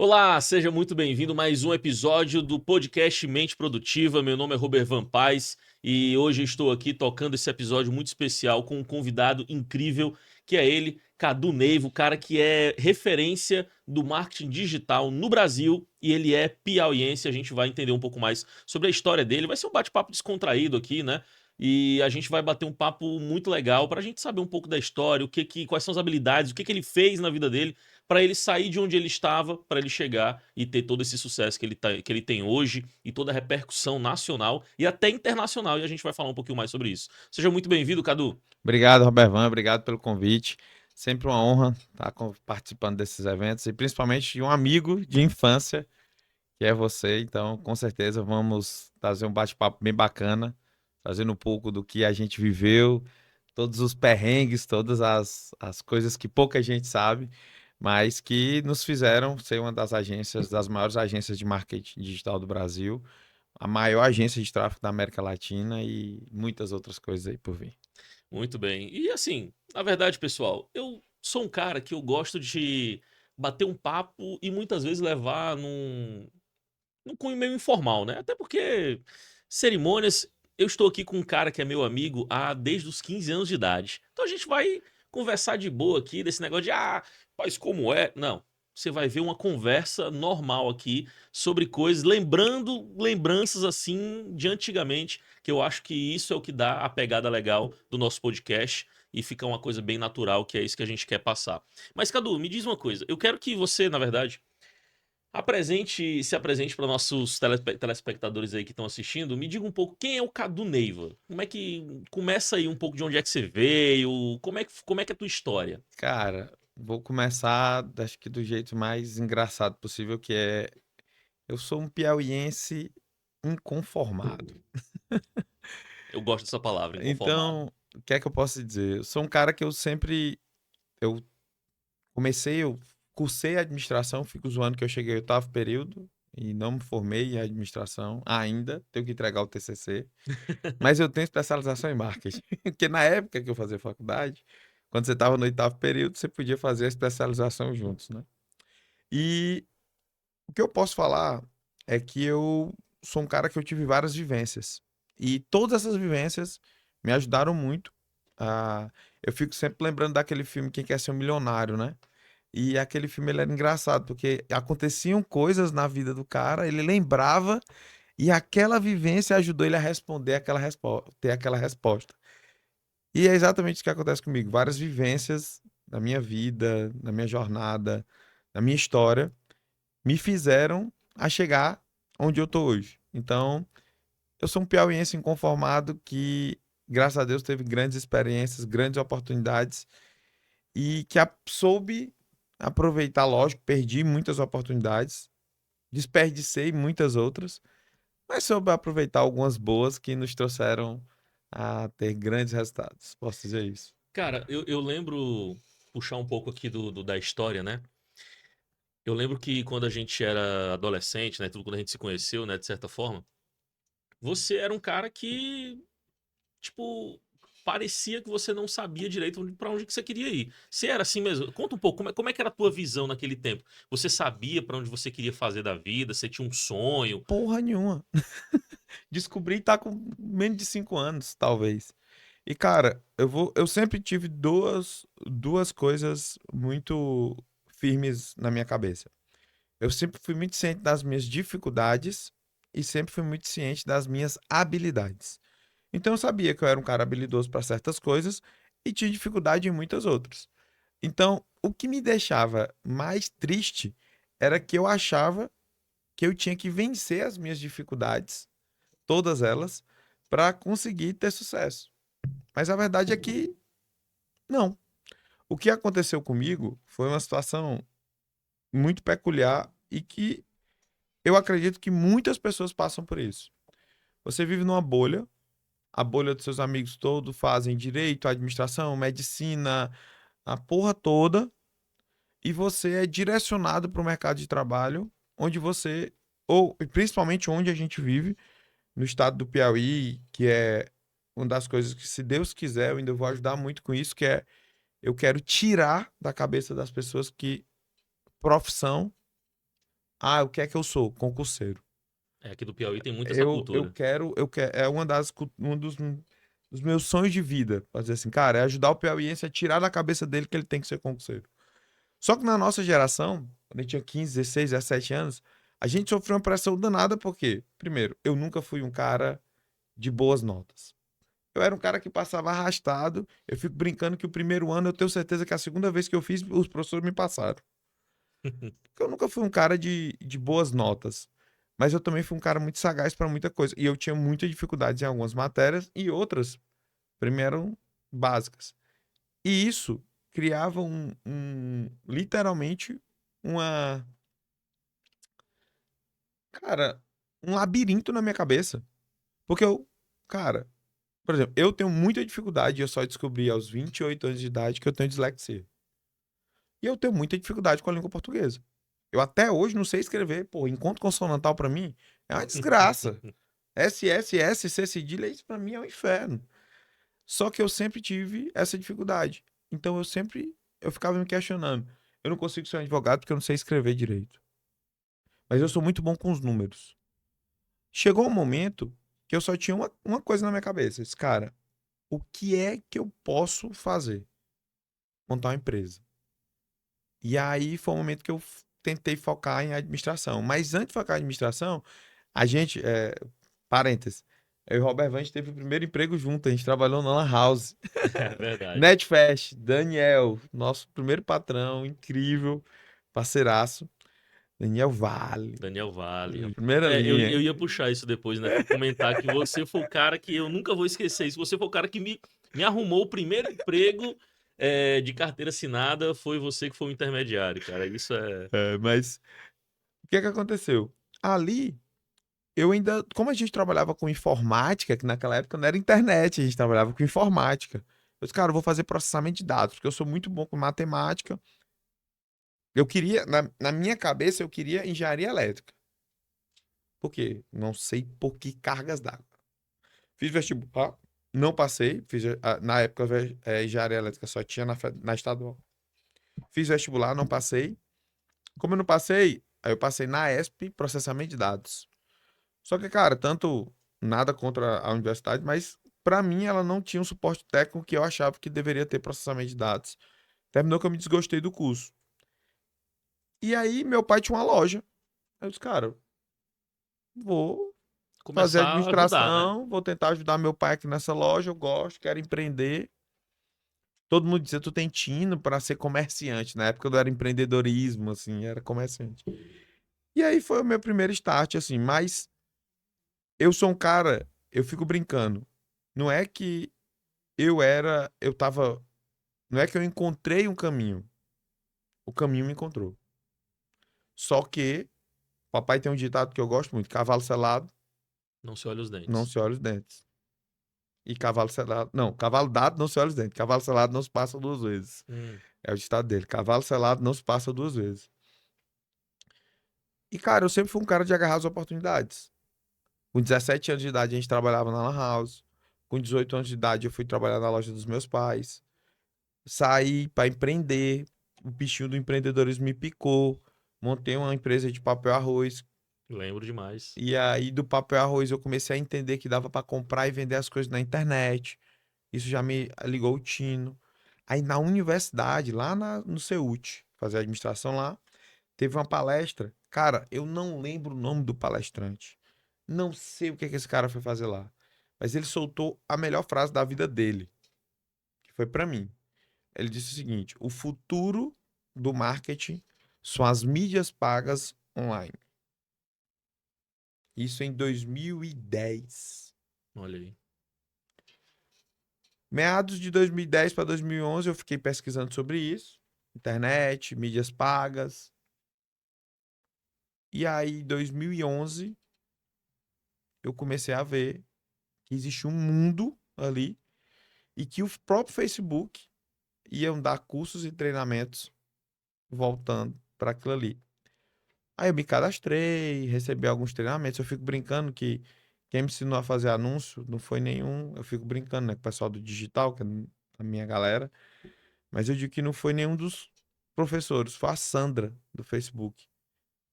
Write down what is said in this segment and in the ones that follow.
Olá, seja muito bem-vindo a mais um episódio do podcast Mente Produtiva. Meu nome é Robert Van Paz e hoje eu estou aqui tocando esse episódio muito especial com um convidado incrível, que é ele, Cadu Neivo, o cara que é referência do marketing digital no Brasil e ele é piauiense. A gente vai entender um pouco mais sobre a história dele. Vai ser um bate-papo descontraído aqui, né? E a gente vai bater um papo muito legal para a gente saber um pouco da história, quais são as habilidades, o que ele fez na vida dele para ele sair de onde ele estava, para ele chegar e ter todo esse sucesso que ele tem hoje e toda a repercussão nacional e até internacional. E a gente vai falar um pouquinho mais sobre isso. Seja muito bem-vindo, Cadu. Obrigado, Robervan, obrigado pelo convite. Sempre uma honra estar participando desses eventos e principalmente de um amigo de infância, que é você. Então, com certeza, vamos trazer um bate-papo bem bacana, trazendo um pouco do que a gente viveu, todos os perrengues, todas as coisas que pouca gente sabe, mas que nos fizeram ser uma das agências, das maiores agências de marketing digital do Brasil, a maior agência de tráfego da América Latina e muitas outras coisas aí por vir. Muito bem. E assim, na verdade, pessoal, eu sou um cara que eu gosto de bater um papo e muitas vezes levar num cunho meio informal, né? Até porque cerimônias, eu estou aqui com um cara que é meu amigo desde os 15 anos de idade. Então a gente vai conversar de boa aqui desse negócio de, faz como é. Não. Você vai ver uma conversa normal aqui sobre coisas, lembrando lembranças assim de antigamente, que eu acho que isso é o que dá a pegada legal do nosso podcast e fica uma coisa bem natural, que é isso que a gente quer passar. Mas, Cadu, me diz uma coisa. Eu quero que você, na verdade, se apresente para nossos telespectadores aí que estão assistindo. Me diga um pouco quem é o Cadu Neiva. Como é que começa aí um pouco de onde é que você veio? Como é que é a tua história? Cara, vou começar, acho que do jeito mais engraçado possível, que é, eu sou um piauiense inconformado. Eu gosto dessa palavra, inconformado. Então, o que é que eu posso dizer? Eu sou um cara que eu eu cursei administração, fico zoando que eu cheguei ao oitavo período e não me formei em administração ainda, tenho que entregar o TCC, mas eu tenho especialização em marketing, porque na época que eu fazia faculdade, quando você estava no oitavo período, você podia fazer a especialização juntos, né? E o que eu posso falar é que eu sou um cara que eu tive várias vivências. E todas essas vivências me ajudaram muito. Eu fico sempre lembrando daquele filme Quem Quer Ser um Milionário, né? E aquele filme ele era engraçado, porque aconteciam coisas na vida do cara, ele lembrava, e aquela vivência ajudou ele a responder ter aquela resposta. E é exatamente isso que acontece comigo. Várias vivências na minha vida, na minha jornada, na minha história me fizeram a chegar onde eu tô hoje. Então, eu sou um piauiense inconformado que, graças a Deus, teve grandes experiências, grandes oportunidades e que soube aproveitar, lógico, perdi muitas oportunidades, desperdicei muitas outras, mas soube aproveitar algumas boas que nos trouxeram a ter grandes resultados. Posso dizer isso? Cara, eu lembro, puxar um pouco aqui da história, né? Eu lembro que quando a gente era adolescente, né? Tudo quando a gente se conheceu, né? De certa forma, você era um cara que tipo, parecia que você não sabia direito pra onde que você queria ir. Se era assim mesmo, conta um pouco, como é que era a tua visão naquele tempo? Você sabia pra onde você queria fazer da vida? Você tinha um sonho? Porra nenhuma. Descobri tá com menos de 5 anos, talvez. E, cara, eu sempre tive duas coisas muito firmes na minha cabeça. Eu sempre fui muito ciente das minhas dificuldades e sempre fui muito ciente das minhas habilidades. Então eu sabia que eu era um cara habilidoso para certas coisas e tinha dificuldade em muitas outras. Então, o que me deixava mais triste era que eu achava que eu tinha que vencer as minhas dificuldades, todas elas, para conseguir ter sucesso. Mas a verdade é que não. O que aconteceu comigo foi uma situação muito peculiar e que eu acredito que muitas pessoas passam por isso. Você vive numa bolha, a bolha dos seus amigos todos fazem direito, administração, medicina, a porra toda, e você é direcionado para o mercado de trabalho, onde você, ou principalmente onde a gente vive, no estado do Piauí, que é uma das coisas que, se Deus quiser, eu ainda vou ajudar muito com isso, que é eu quero tirar da cabeça das pessoas que profissão Ah, o que é que eu sou? Concurseiro. É, aqui do Piauí tem muito essa Eu cultura. quero, é um dos meus sonhos de vida. Fazer assim, cara, é ajudar o piauiense a tirar da cabeça dele que ele tem que ser concurseiro. Só que na nossa geração, quando a gente tinha 15, 16, 17 anos, a gente sofreu uma pressão danada porque, primeiro, eu nunca fui um cara de boas notas. Eu era um cara que passava arrastado. Eu fico brincando que o primeiro ano eu tenho certeza que a segunda vez que eu fiz, os professores me passaram. Porque eu nunca fui um cara de boas notas. Mas eu também fui um cara muito sagaz para muita coisa. E eu tinha muita dificuldade em algumas matérias e outras, primeiro, eram básicas. E isso criava literalmente, uma, cara, um labirinto na minha cabeça. Porque cara, por exemplo, eu tenho muita dificuldade, eu só descobri aos 28 anos de idade que eu tenho dislexia. E eu tenho muita dificuldade com a língua portuguesa. Eu até hoje não sei escrever. Pô, encontro consonantal pra mim é uma desgraça. S, S, S, C cedilha, isso pra mim é um inferno. Só que eu sempre tive essa dificuldade. Então eu ficava me questionando. Eu não consigo ser um advogado porque eu não sei escrever direito. Mas eu sou muito bom com os números. Chegou um momento que eu só tinha uma coisa na minha cabeça. Esse cara, o que é que eu posso fazer? Montar uma empresa. E aí foi o momento que eu tentei focar em administração. Mas antes de focar em administração, a gente, parênteses, eu e o Robert Van, a gente teve o primeiro emprego junto, a gente trabalhou na Lan House. É verdade. Netfest, Daniel, nosso primeiro patrão, incrível, parceiraço. Daniel Vale, Daniel Vale. primeira É, linha. eu ia puxar isso depois, né? Pra comentar que você foi o cara que eu nunca vou esquecer isso. Você foi o cara que me arrumou o primeiro emprego de carteira assinada. Foi você que foi o intermediário, cara. Isso é. Mas o que é que aconteceu? Ali, eu ainda, como a gente trabalhava com informática, que naquela época não era internet, a gente trabalhava com informática. Eu disse, cara, eu vou fazer processamento de dados, porque eu sou muito bom com matemática. Eu queria, na minha cabeça, eu queria engenharia elétrica. Por quê? Não sei por que cargas d'água. Fiz vestibular, não passei. Na época, engenharia elétrica só tinha na estadual. Fiz vestibular, não passei. Como eu não passei, aí eu passei na ESP, processamento de dados. Só que, cara, tanto nada contra a universidade, mas pra mim ela não tinha um suporte técnico que eu achava que deveria ter processamento de dados. Terminou que eu me desgostei do curso. E aí, meu pai tinha uma loja. Eu disse, cara, vou fazer Começar a ajudar, né? administração, vou tentar ajudar meu pai aqui nessa loja, eu gosto, quero empreender. Todo mundo dizia, tu tem tino para ser comerciante. Na época eu era empreendedorismo, assim, era comerciante. E aí foi o meu primeiro start, assim, mas eu sou um cara, eu fico brincando. Não é que eu tava, não é que eu encontrei um caminho. O caminho me encontrou. Só que papai tem um ditado que eu gosto muito, cavalo selado, Não se olha os não dentes. se olha os dentes. E cavalo selado, não, cavalo dado não se olha os dentes. Cavalo selado não se passa duas vezes. Hum, É o ditado dele. Cavalo selado não se passa duas vezes. E, cara, eu sempre fui um cara de agarrar as oportunidades. Com 17 anos de idade, a gente trabalhava na Lan House. Com 18 anos de idade, eu fui trabalhar na loja dos meus pais. Saí para empreender. O bichinho do empreendedorismo me picou. Montei uma empresa de papel arroz. lembro demais. E aí, do papel arroz, eu comecei a entender que dava para comprar e vender as coisas na internet. Isso já me ligou o tino. Aí, na universidade, lá no CEUT, fazer administração lá, teve uma palestra. Cara, eu não lembro o nome do palestrante. Não sei o que que esse cara foi fazer lá. Mas ele soltou a melhor frase da vida dele, que foi pra mim. Ele disse o seguinte: o futuro do marketing são as mídias pagas online. Isso em 2010. Olha aí. Meados de 2010 para 2011, eu fiquei pesquisando sobre isso. Internet, mídias pagas. E aí, em 2011, eu comecei a ver que existe um mundo ali e que o próprio Facebook iam dar cursos e treinamentos voltando para aquilo ali. Aí eu me cadastrei, recebi alguns treinamentos. Eu fico brincando que quem me ensinou a fazer anúncio não foi nenhum. Eu fico brincando, né, com o pessoal do digital, que é a minha galera. Mas eu digo que não foi nenhum dos professores, foi a Sandra do Facebook,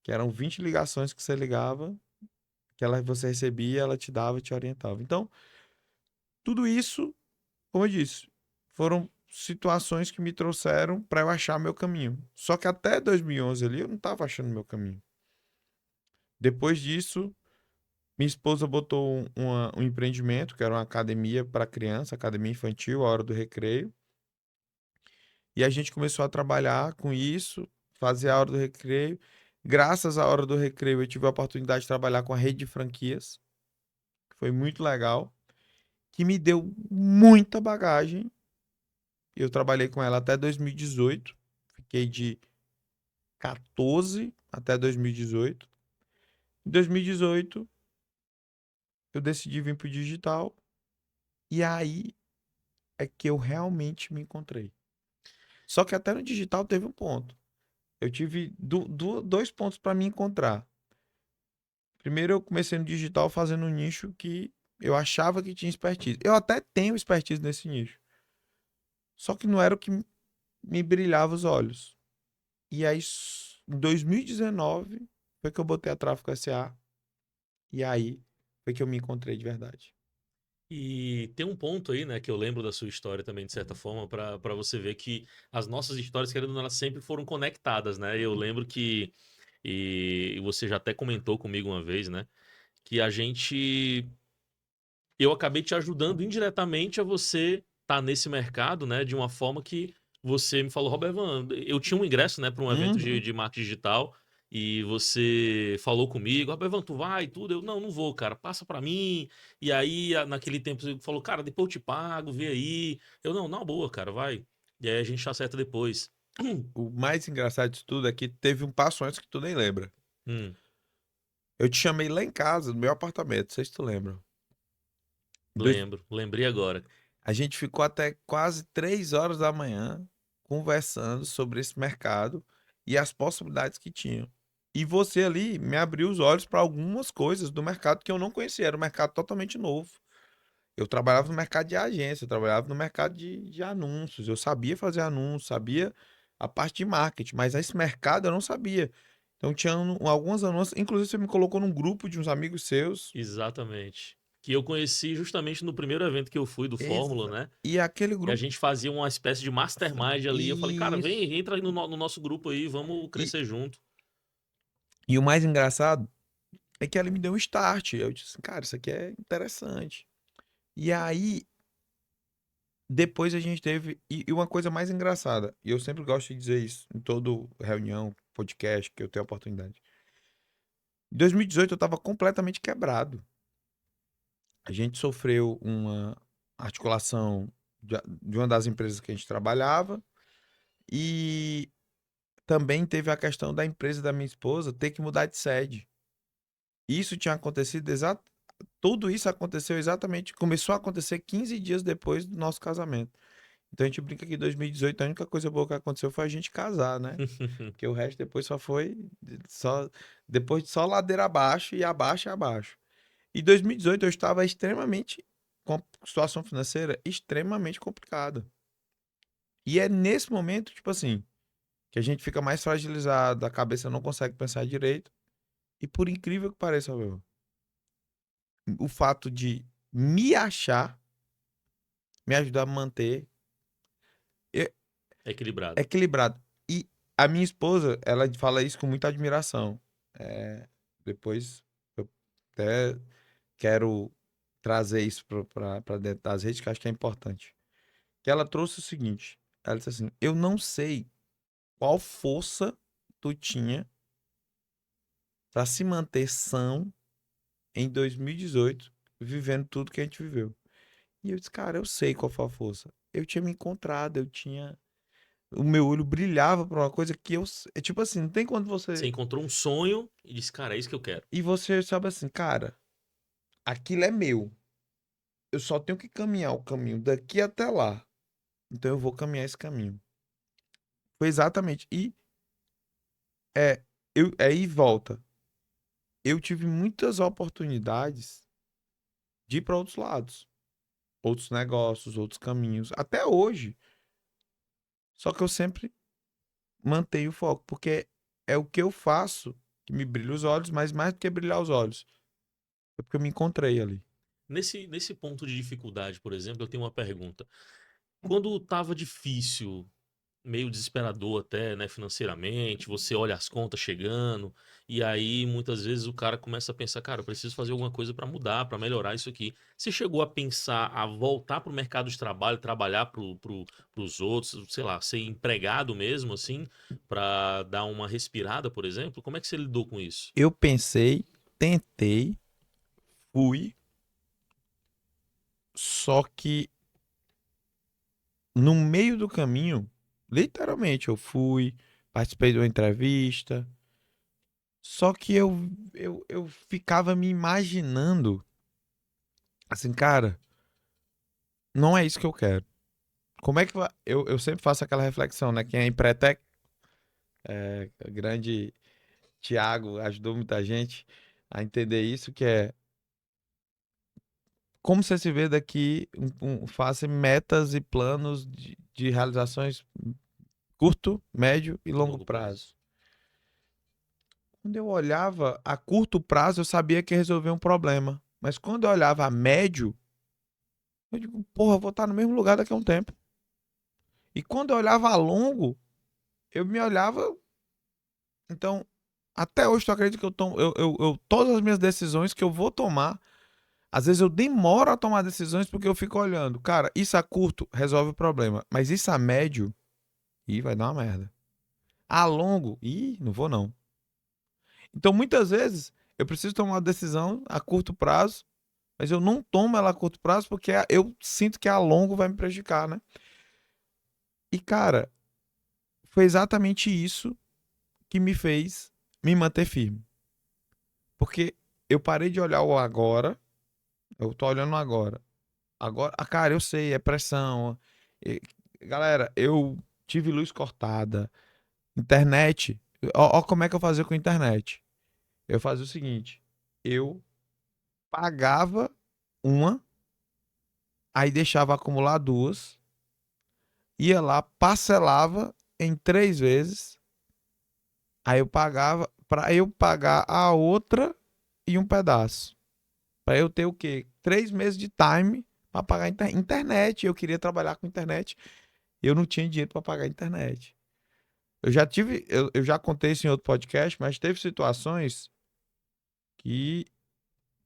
que eram 20 ligações que você ligava, que ela, você recebia, ela te dava e te orientava. Então, tudo isso, como eu disse, foram situações que me trouxeram para eu achar meu caminho. Só que até 2011 ali eu não estava achando meu caminho. Depois disso, minha esposa botou um empreendimento, que era uma academia para criança, academia infantil, a hora do recreio. E a gente começou a trabalhar com isso, fazer a hora do recreio. Graças à hora do recreio, eu tive a oportunidade de trabalhar com a rede de franquias, que foi muito legal, que me deu muita bagagem. Eu trabalhei com ela até 2018, fiquei de 14 até 2018. Em 2018, eu decidi vir para o digital, e aí é que eu realmente me encontrei. Só que até no digital teve um ponto. Eu tive dois pontos para me encontrar. Primeiro, eu comecei no digital fazendo um nicho que eu achava que tinha expertise. Eu até tenho expertise nesse nicho. Só que não era o que me brilhava os olhos. E aí, em 2019, foi que eu botei a Tráfico SA. E aí, foi que eu me encontrei de verdade. E tem um ponto aí, né, que eu lembro da sua história também, de certa forma, para você ver que as nossas histórias, querendo ou não, elas sempre foram conectadas, né? Eu lembro que, e você já até comentou comigo uma vez, né, que a gente, eu acabei te ajudando indiretamente a você estar nesse mercado, né, de uma forma que você me falou, Robervan, eu tinha um ingresso, né, para um evento Uhum. de marketing digital. E você falou comigo, Robervan, tu vai e tudo? Eu, não, não vou, cara, passa pra mim. E aí, naquele tempo, você falou, cara, depois eu te pago, vê aí. Eu, não, na boa, cara, vai. E aí a gente acerta depois. O mais engraçado disso tudo é que teve um passo antes que tu nem lembra. Hum, Eu te chamei lá em casa, no meu apartamento, não sei se tu lembra. Dois- lembro, lembrei agora. A gente ficou até quase 3 horas da manhã conversando sobre esse mercado e as possibilidades que tinham. E você ali me abriu os olhos para algumas coisas do mercado que eu não conhecia. Era um mercado totalmente novo. Eu trabalhava no mercado de agência, eu trabalhava no mercado de anúncios. Eu sabia fazer anúncios, sabia a parte de marketing, mas esse mercado eu não sabia. Então tinha alguns anúncios. Inclusive, você me colocou num grupo de uns amigos seus. Exatamente. Que eu conheci justamente no primeiro evento que eu fui do Fórmula, né? E aquele E a grupo. gente fazia uma espécie de mastermind ali. Eu falei, cara, Isso. vem, entra aí no nosso grupo aí, vamos E, crescer junto. e o mais engraçado é que ela me deu um start. Eu disse, assim, cara, isso aqui é interessante. E aí, depois a gente teve. E uma coisa mais engraçada, e eu sempre gosto de dizer isso em toda reunião, podcast que eu tenho a oportunidade. Em 2018 eu estava completamente quebrado. A gente sofreu uma articulação de uma das empresas que a gente trabalhava e também teve a questão da empresa da minha esposa ter que mudar de sede. Isso tinha acontecido tudo isso aconteceu exatamente, começou a acontecer 15 dias depois do nosso casamento. Então a gente brinca que em 2018 a única coisa boa que aconteceu foi a gente casar, né? Porque o resto depois só foi só depois só ladeira abaixo e abaixo e abaixo. Em 2018 eu estava extremamente com a situação financeira extremamente complicada. E é nesse momento, tipo assim, que a gente fica mais fragilizado, a cabeça não consegue pensar direito. E por incrível que pareça, meu, o fato de me achar me ajuda a manter e- Equilibrado. equilibrado. E a minha esposa, ela fala isso com muita admiração. É, depois eu até quero trazer isso para dentro das redes, que eu acho que é importante. Que ela trouxe o seguinte: ela disse assim, eu não sei qual força tu tinha para se manter são em 2018, vivendo tudo que a gente viveu. E eu disse, cara, eu sei qual foi a força. Eu tinha me encontrado, eu tinha o meu olho brilhava pra uma coisa que é tipo assim, não tem quando Você você encontrou um sonho e disse, cara, é isso que eu quero. e você sabe assim, cara, aquilo é meu. Eu só tenho que caminhar o caminho daqui até lá. Então eu vou caminhar esse caminho. Foi exatamente. E aí volta. Eu tive muitas oportunidades de ir para outros lados, outros negócios, outros caminhos, até hoje. Só que eu sempre mantenho o foco, porque é o que eu faço que me brilha os olhos, mas mais do que brilhar os olhos, é porque eu me encontrei ali. Nesse ponto de dificuldade, por exemplo, eu tenho uma pergunta. Quando tava difícil, meio desesperador até, né, financeiramente, você olha as contas chegando, e aí muitas vezes o cara começa a pensar, cara, eu preciso fazer alguma coisa pra mudar, pra melhorar isso aqui. Você chegou a pensar a voltar pro mercado de trabalho, trabalhar pros outros, sei lá, ser empregado mesmo, assim, pra dar uma respirada, por exemplo? Como é que você lidou com isso? Eu pensei, tentei, fui, só que no meio do caminho, literalmente, eu fui, participei de uma entrevista, só que eu ficava me imaginando, assim, cara, não é isso que eu quero. Como é que eu sempre faço aquela reflexão, né? Quem é empretec, o grande Tiago ajudou muita gente a entender isso, que é como você se vê daqui, faça metas e planos de realizações curto, médio e longo Longo prazo. prazo. Quando eu olhava a curto prazo, eu sabia que ia resolver um problema. Mas quando eu olhava a médio, eu digo, porra, eu vou estar no mesmo lugar daqui a um tempo. E quando eu olhava a longo, eu me olhava. Então, até hoje, tu acredita que eu tomo. Todas as minhas decisões que eu vou tomar, às vezes eu demoro a tomar decisões porque eu fico olhando. Cara, isso a curto resolve o problema. Mas isso a médio, ih, vai dar uma merda. A longo, ih, não vou não. Então, muitas vezes, eu preciso tomar uma decisão a curto prazo, mas eu não tomo ela a curto prazo porque eu sinto que a longo vai me prejudicar, né? E, cara, foi exatamente isso que me fez me manter firme. Porque eu parei de olhar o agora, eu tô olhando o agora. Agora, cara, eu sei, é pressão. E, galera, eu tive luz cortada, internet. Ó, como é que eu fazia com a internet. Eu fazia o seguinte, eu pagava uma, aí deixava acumular duas, ia lá, parcelava em 3 vezes, aí eu pagava, para eu pagar a outra e um pedaço. Para eu ter o quê? 3 meses de time para pagar a internet. Eu queria trabalhar com internet. Eu não tinha dinheiro para pagar a internet. Eu já contei isso em outro podcast, mas teve situações que,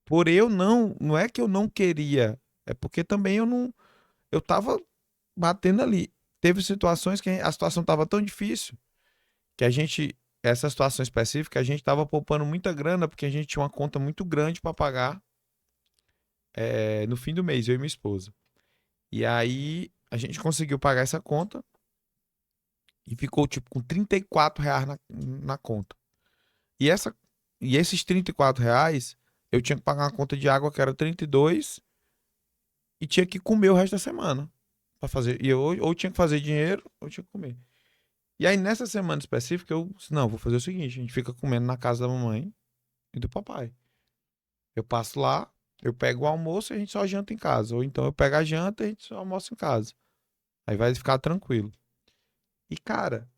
por eu não é que eu não queria, é porque também eu tava batendo ali. Teve situações que a situação tava tão difícil que essa situação específica, a gente tava poupando muita grana porque a gente tinha uma conta muito grande para pagar no fim do mês, eu e minha esposa. E aí a gente conseguiu pagar essa conta e ficou tipo com R$ 34 na conta. E, essa, e esses R$ 34 eu tinha que pagar uma conta de água que era 32 e tinha que comer o resto da semana para fazer. E eu ou tinha que fazer dinheiro ou tinha que comer. E aí nessa semana específica eu disse, não, vou fazer o seguinte, a gente fica comendo na casa da mamãe e do papai. Eu passo lá, eu pego o almoço e a gente só janta em casa. Ou então eu pego a janta e a gente só almoça em casa. Aí vai ficar tranquilo. E, cara,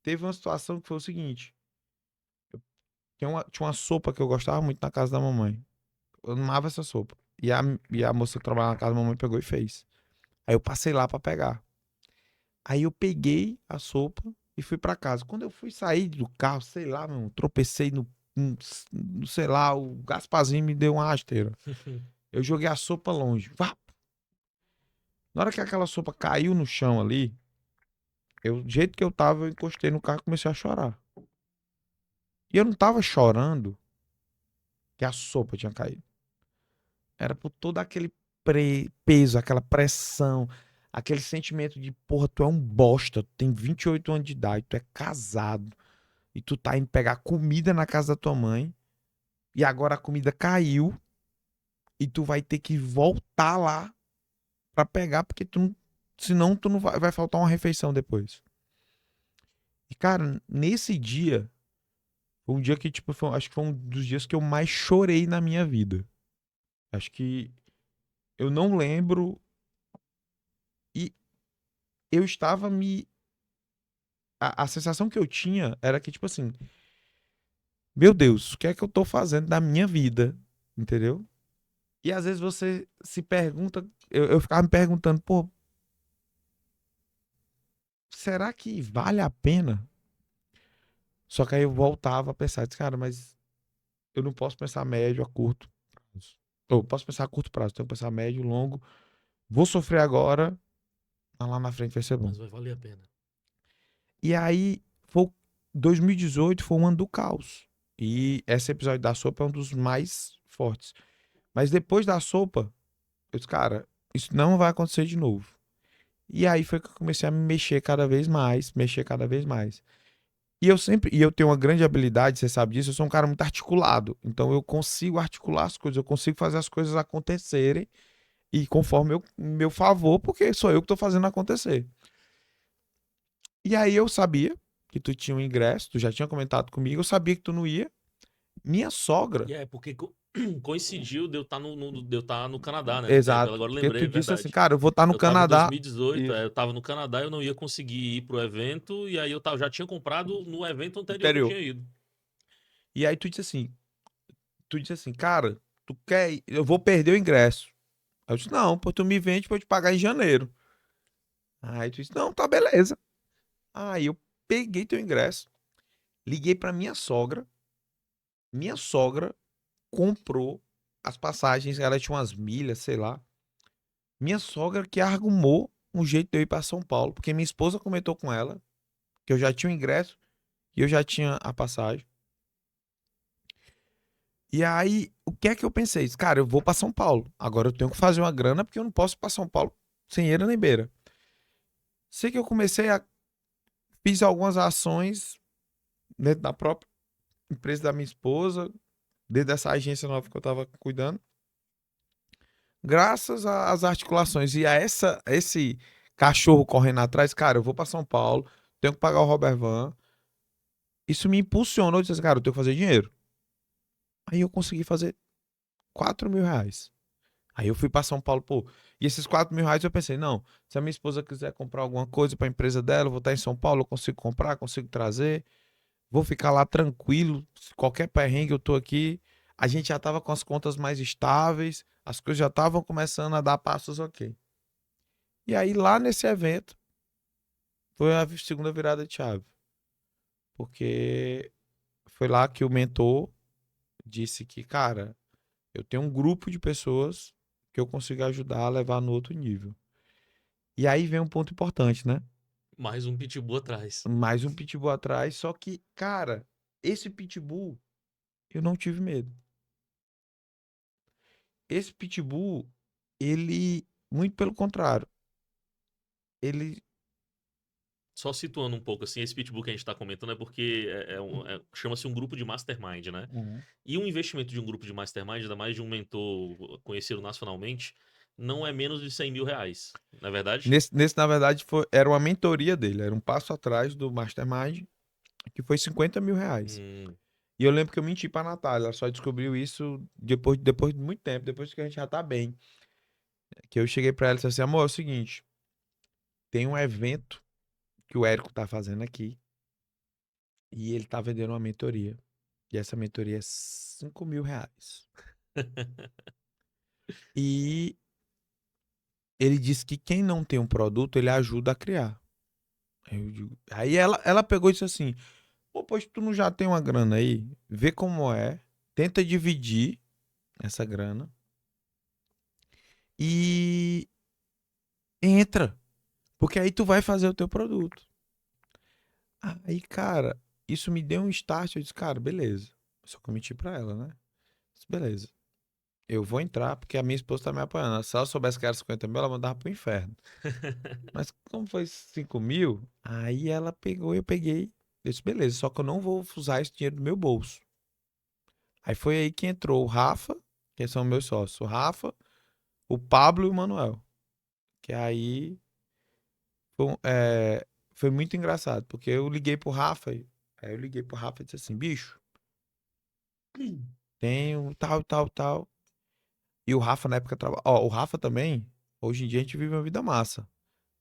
teve uma situação que foi o seguinte: tinha uma sopa que eu gostava muito na casa da mamãe. Eu amava essa sopa. E a moça que trabalhava na casa da mamãe pegou e fez. Aí eu passei lá pra pegar. Aí eu peguei a sopa e fui pra casa. Quando eu fui sair do carro, sei lá, meu, tropecei sei lá, o Gasparzinho me deu uma rasteira. Eu joguei a sopa longe. Vá! Na hora que aquela sopa caiu no chão ali, do jeito que eu tava, eu encostei no carro e comecei a chorar. E eu não tava chorando que a sopa tinha caído. Era por todo aquele peso, aquela pressão, aquele sentimento de, porra, tu é um bosta, tu tem 28 anos de idade, tu é casado, e tu tá indo pegar comida na casa da tua mãe, e agora a comida caiu, e tu vai ter que voltar lá pra pegar, porque senão tu não vai faltar uma refeição depois. E, cara, nesse dia, foi um dia que, tipo, acho que foi um dos dias que eu mais chorei na minha vida. Acho que eu não lembro. E eu estava me. A sensação que eu tinha era que, tipo assim, meu Deus, o que é que eu tô fazendo da minha vida? Entendeu? E às vezes você se pergunta, eu ficava me perguntando, pô, será que vale a pena? Só que aí eu voltava a pensar, disse, cara, mas eu não posso pensar médio a curto prazo. Ou posso pensar a curto prazo, tenho que pensar médio, longo. Vou sofrer agora, mas lá na frente vai ser bom. Mas vai valer a pena. E aí, foi, 2018 foi um ano do caos. E esse episódio da sopa é um dos mais fortes. Mas depois da sopa, eu disse, cara, isso não vai acontecer de novo. E aí foi que eu comecei a me mexer cada vez mais, mexer cada vez mais. E eu tenho uma grande habilidade, você sabe disso, eu sou um cara muito articulado. Então eu consigo articular as coisas, eu consigo fazer as coisas acontecerem e conforme meu favor, porque sou eu que estou fazendo acontecer. E aí eu sabia que tu tinha um ingresso, tu já tinha comentado comigo, eu sabia que tu não ia. Minha sogra, E é, porque coincidiu de eu estar de eu estar no Canadá, né, nesse evento. exato, Agora eu porque lembrei, tu é disse assim, verdade. cara, eu vou estar no Eu tava em Canadá. 2018, Isso. eu tava no Canadá, eu não ia conseguir ir pro evento, e aí já tinha comprado no evento anterior que eu Interior. tinha ido. E aí tu disse assim, cara, tu quer ir? Eu vou perder o ingresso. Aí eu disse, não, pô, tu me vende pra eu te pagar em janeiro. Aí tu disse, não, tá beleza. Aí eu peguei teu ingresso, liguei pra minha sogra comprou as passagens, ela tinha umas milhas, sei lá. Minha sogra que arrumou um jeito de eu ir pra São Paulo, porque minha esposa comentou com ela que eu já tinha o ingresso e eu já tinha a passagem. E aí, o que é que eu pensei? Cara, eu vou pra São Paulo. Agora eu tenho que fazer uma grana porque eu não posso ir pra São Paulo sem eira nem beira. Sei que eu comecei a fiz algumas ações dentro da própria empresa da minha esposa, dentro dessa agência nova que eu tava cuidando, graças às articulações e a esse cachorro correndo atrás, cara, eu vou pra São Paulo, tenho que pagar o Robert Van. Isso me impulsionou, eu disse assim, cara, eu tenho que fazer dinheiro. Aí eu consegui fazer R$ 4.000. Aí eu fui pra São Paulo, pô. E esses R$ 4.000 eu pensei, não, se a minha esposa quiser comprar alguma coisa pra empresa dela, eu vou estar em São Paulo, eu consigo comprar, consigo trazer. Vou ficar lá tranquilo. Qualquer perrengue eu tô aqui. A gente já tava com as contas mais estáveis, as coisas já estavam começando a dar passos ok. E aí lá nesse evento foi a segunda virada de chave. Porque foi lá que o mentor disse que, cara, eu tenho um grupo de pessoas que eu consigo ajudar a levar no outro nível. E aí vem um ponto importante, né? Mais um pitbull atrás. Mais um pitbull atrás, só que, cara, esse pitbull eu não tive medo. Esse pitbull, ele, muito pelo contrário, ele. Só situando um pouco, assim, esse pitbull que a gente tá comentando é porque chama-se um grupo de mastermind, né? Uhum. E um investimento de um grupo de mastermind, ainda mais de um mentor conhecido nacionalmente, não é menos de R$ 100.000, não é verdade? Na verdade, era uma mentoria dele, era um passo atrás do Mastermind, que foi R$ 50.000. Hum, E eu lembro que eu menti pra Natália, ela só descobriu isso depois de muito tempo, depois que a gente já tá bem. Que eu cheguei pra ela e disse assim: amor, é o seguinte, tem um evento que o Érico tá fazendo aqui e ele tá vendendo uma mentoria. E essa mentoria é R$ 5.000. E ele disse que quem não tem um produto, ele ajuda a criar. Aí ela pegou e disse assim: pô, pois tu não já tem uma grana aí? Vê como é, tenta dividir essa grana e entra, porque aí tu vai fazer o teu produto. Aí, cara, isso me deu um start. Eu disse, cara, beleza. Só que eu menti pra ela, né? Disse, beleza. Eu vou entrar porque a minha esposa tá me apoiando. Se ela soubesse que era 50.000, ela mandava pro inferno. Mas como foi 5.000, aí ela pegou e eu peguei. Eu disse, beleza, só que eu não vou usar esse dinheiro do meu bolso. Aí foi aí que entrou o Rafa, que são meus sócios. O Rafa, o Pablo e o Manuel. Que aí foi muito engraçado, porque eu liguei pro Rafa, aí eu liguei pro Rafa e disse assim, bicho, tem um tal, tal, tal. E o Rafa na época trabalhava. Ó, o Rafa também, hoje em dia a gente vive uma vida massa.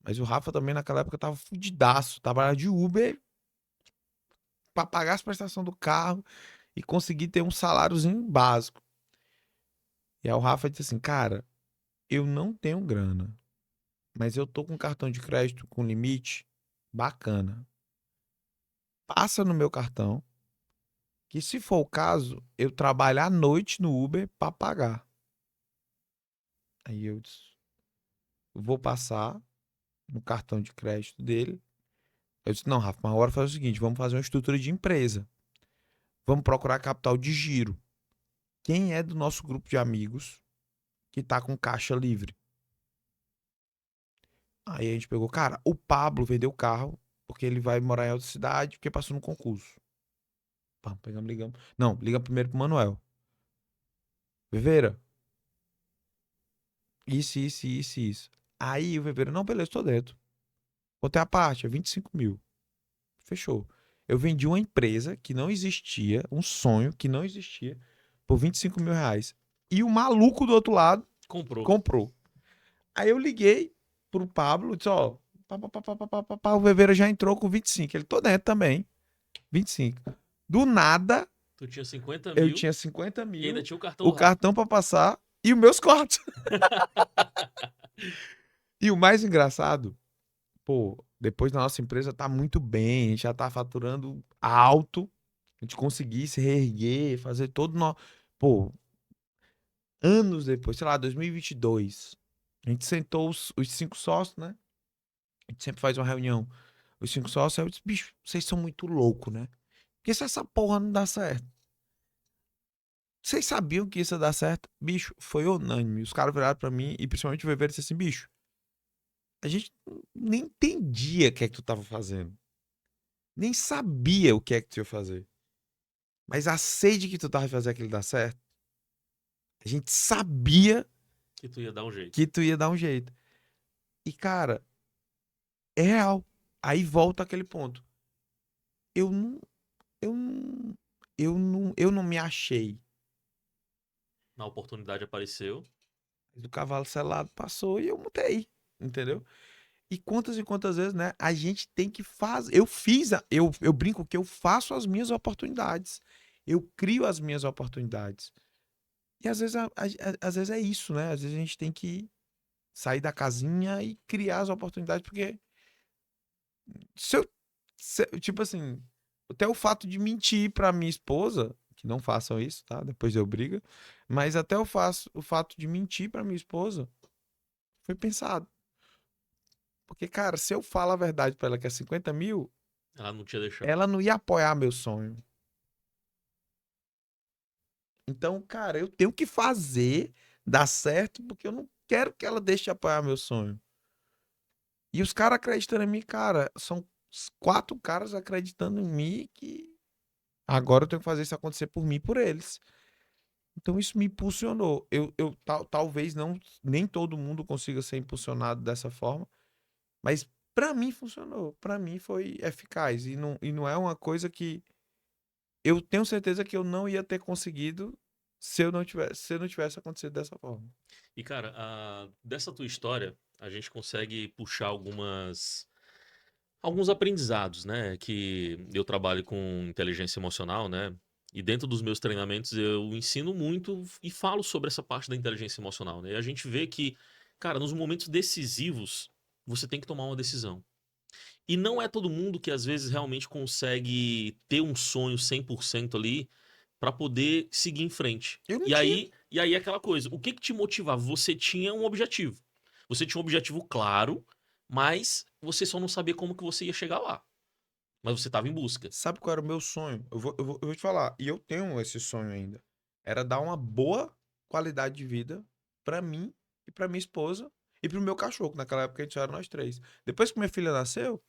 Mas o Rafa também naquela época tava fudidaço, trabalhava de Uber pra pagar as prestações do carro. e consegui ter um saláriozinho básico. E aí o Rafa disse assim, cara, eu não tenho grana, mas eu tô com cartão de crédito com limite bacana. Passa no meu cartão, que se for o caso, eu trabalho à noite no Uber para pagar. Aí eu disse, vou passar no cartão de crédito dele. Eu disse, não, Rafa, mas agora faz o seguinte, vamos fazer uma estrutura de empresa. Vamos procurar capital de giro. Quem é do nosso grupo de amigos que tá com caixa livre? Aí a gente pegou, cara, o Pablo vendeu o carro porque ele vai morar em outra cidade porque passou no concurso. Pá, pegamos, ligamos. Não, liga primeiro pro Manuel. Veveira, isso. Aí o Veveira, não, beleza, tô dentro. Quanto é a parte? É 25 mil. Fechou. Eu vendi uma empresa que não existia, um sonho que não existia, por 25 mil reais. E o maluco do outro lado Comprou. comprou. Aí eu liguei pro Pablo, disse, ó, o Veveira já entrou com 25. Ele, tô dentro também, 25. Do nada, Tu tinha 50 eu mil tinha 50 e ainda mil, tinha o cartão o do Rafa. cartão pra passar e os meus cortes. E o mais engraçado, pô, depois da nossa empresa tá muito bem, a gente já tá faturando alto, a gente conseguir se reerguer, fazer todo no... Pô, anos depois, sei lá, 2022, a gente sentou os 5 sócios, né? A gente sempre faz uma reunião. Os 5 sócios, eu disse, bicho, vocês são muito loucos, né? Porque se essa porra não dá certo. Vocês sabiam que isso ia dar certo? Bicho, foi unânime. Os caras viraram pra mim, e principalmente o Veveiro, disse assim, bicho, a gente nem entendia o que é que tu tava fazendo. Nem sabia o que é que tu ia fazer. Mas a sede que tu tava de fazer aquilo dar certo, a gente sabia Que tu ia dar um jeito. que tu ia dar um jeito. E, cara, é real. Aí volta aquele ponto. Eu não, eu não, eu não me achei. Na oportunidade apareceu. O cavalo selado passou e eu mutei, entendeu? E quantas vezes, né? A gente tem que fazer. Eu brinco que eu faço as minhas oportunidades. Eu crio as minhas oportunidades. E às vezes, às vezes é isso, né? Às vezes a gente tem que sair da casinha e criar as oportunidades, porque se eu, tipo assim, até o fato de mentir pra minha esposa, que não façam isso, tá? Depois eu briga, mas até o fato de mentir pra minha esposa foi pensado. Porque, cara, se eu falo a verdade pra ela que é 50 mil, Ela não tinha deixado. ela não ia apoiar meu sonho. Então, cara, eu tenho que fazer dar certo, porque eu não quero que ela deixe de apoiar meu sonho. E os caras acreditando em mim, cara, são 4 caras acreditando em mim que agora eu tenho que fazer isso acontecer por mim e por eles. Então isso me impulsionou. Talvez não, nem todo mundo consiga ser impulsionado dessa forma, mas pra mim funcionou. Pra mim foi eficaz. E não é uma coisa que eu tenho certeza que eu não ia ter conseguido se eu não tivesse acontecido dessa forma. E, cara, dessa tua história, a gente consegue puxar alguns aprendizados, né? Que eu trabalho com inteligência emocional, né? E dentro dos meus treinamentos eu ensino muito e falo sobre essa parte da inteligência emocional, né? E a gente vê que, cara, nos momentos decisivos, você tem que tomar uma decisão. E não é todo mundo que às vezes realmente consegue ter um sonho 100% ali pra poder seguir em frente. Eu não E tinha. aí é aquela coisa, o que que te motivava? Você tinha um objetivo. Você tinha um objetivo claro, mas você só não sabia como que você ia chegar lá. Mas você estava em busca. Sabe qual era o meu sonho? Eu vou te falar, e eu tenho esse sonho ainda. Era dar uma boa qualidade de vida pra mim e pra minha esposa e pro meu cachorro, que naquela época a gente só era nós 3. Depois que minha filha nasceu,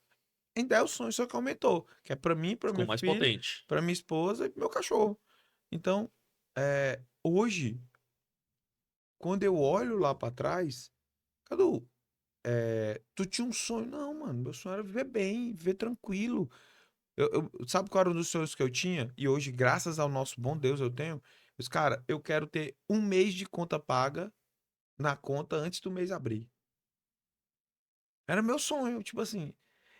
ainda é o sonho, só que aumentou. Que é pra mim, pra Ficou minha mais filha, potente. pra minha esposa e pro meu cachorro. Então, hoje, quando eu olho lá pra trás, Cadu, tu tinha um sonho? Não, mano, meu sonho era viver bem, viver tranquilo. Sabe qual era um dos sonhos que eu tinha? E hoje, graças ao nosso bom Deus, eu tenho. Mas, cara, eu quero ter um mês de conta paga na conta antes do mês abrir. Era meu sonho, tipo assim.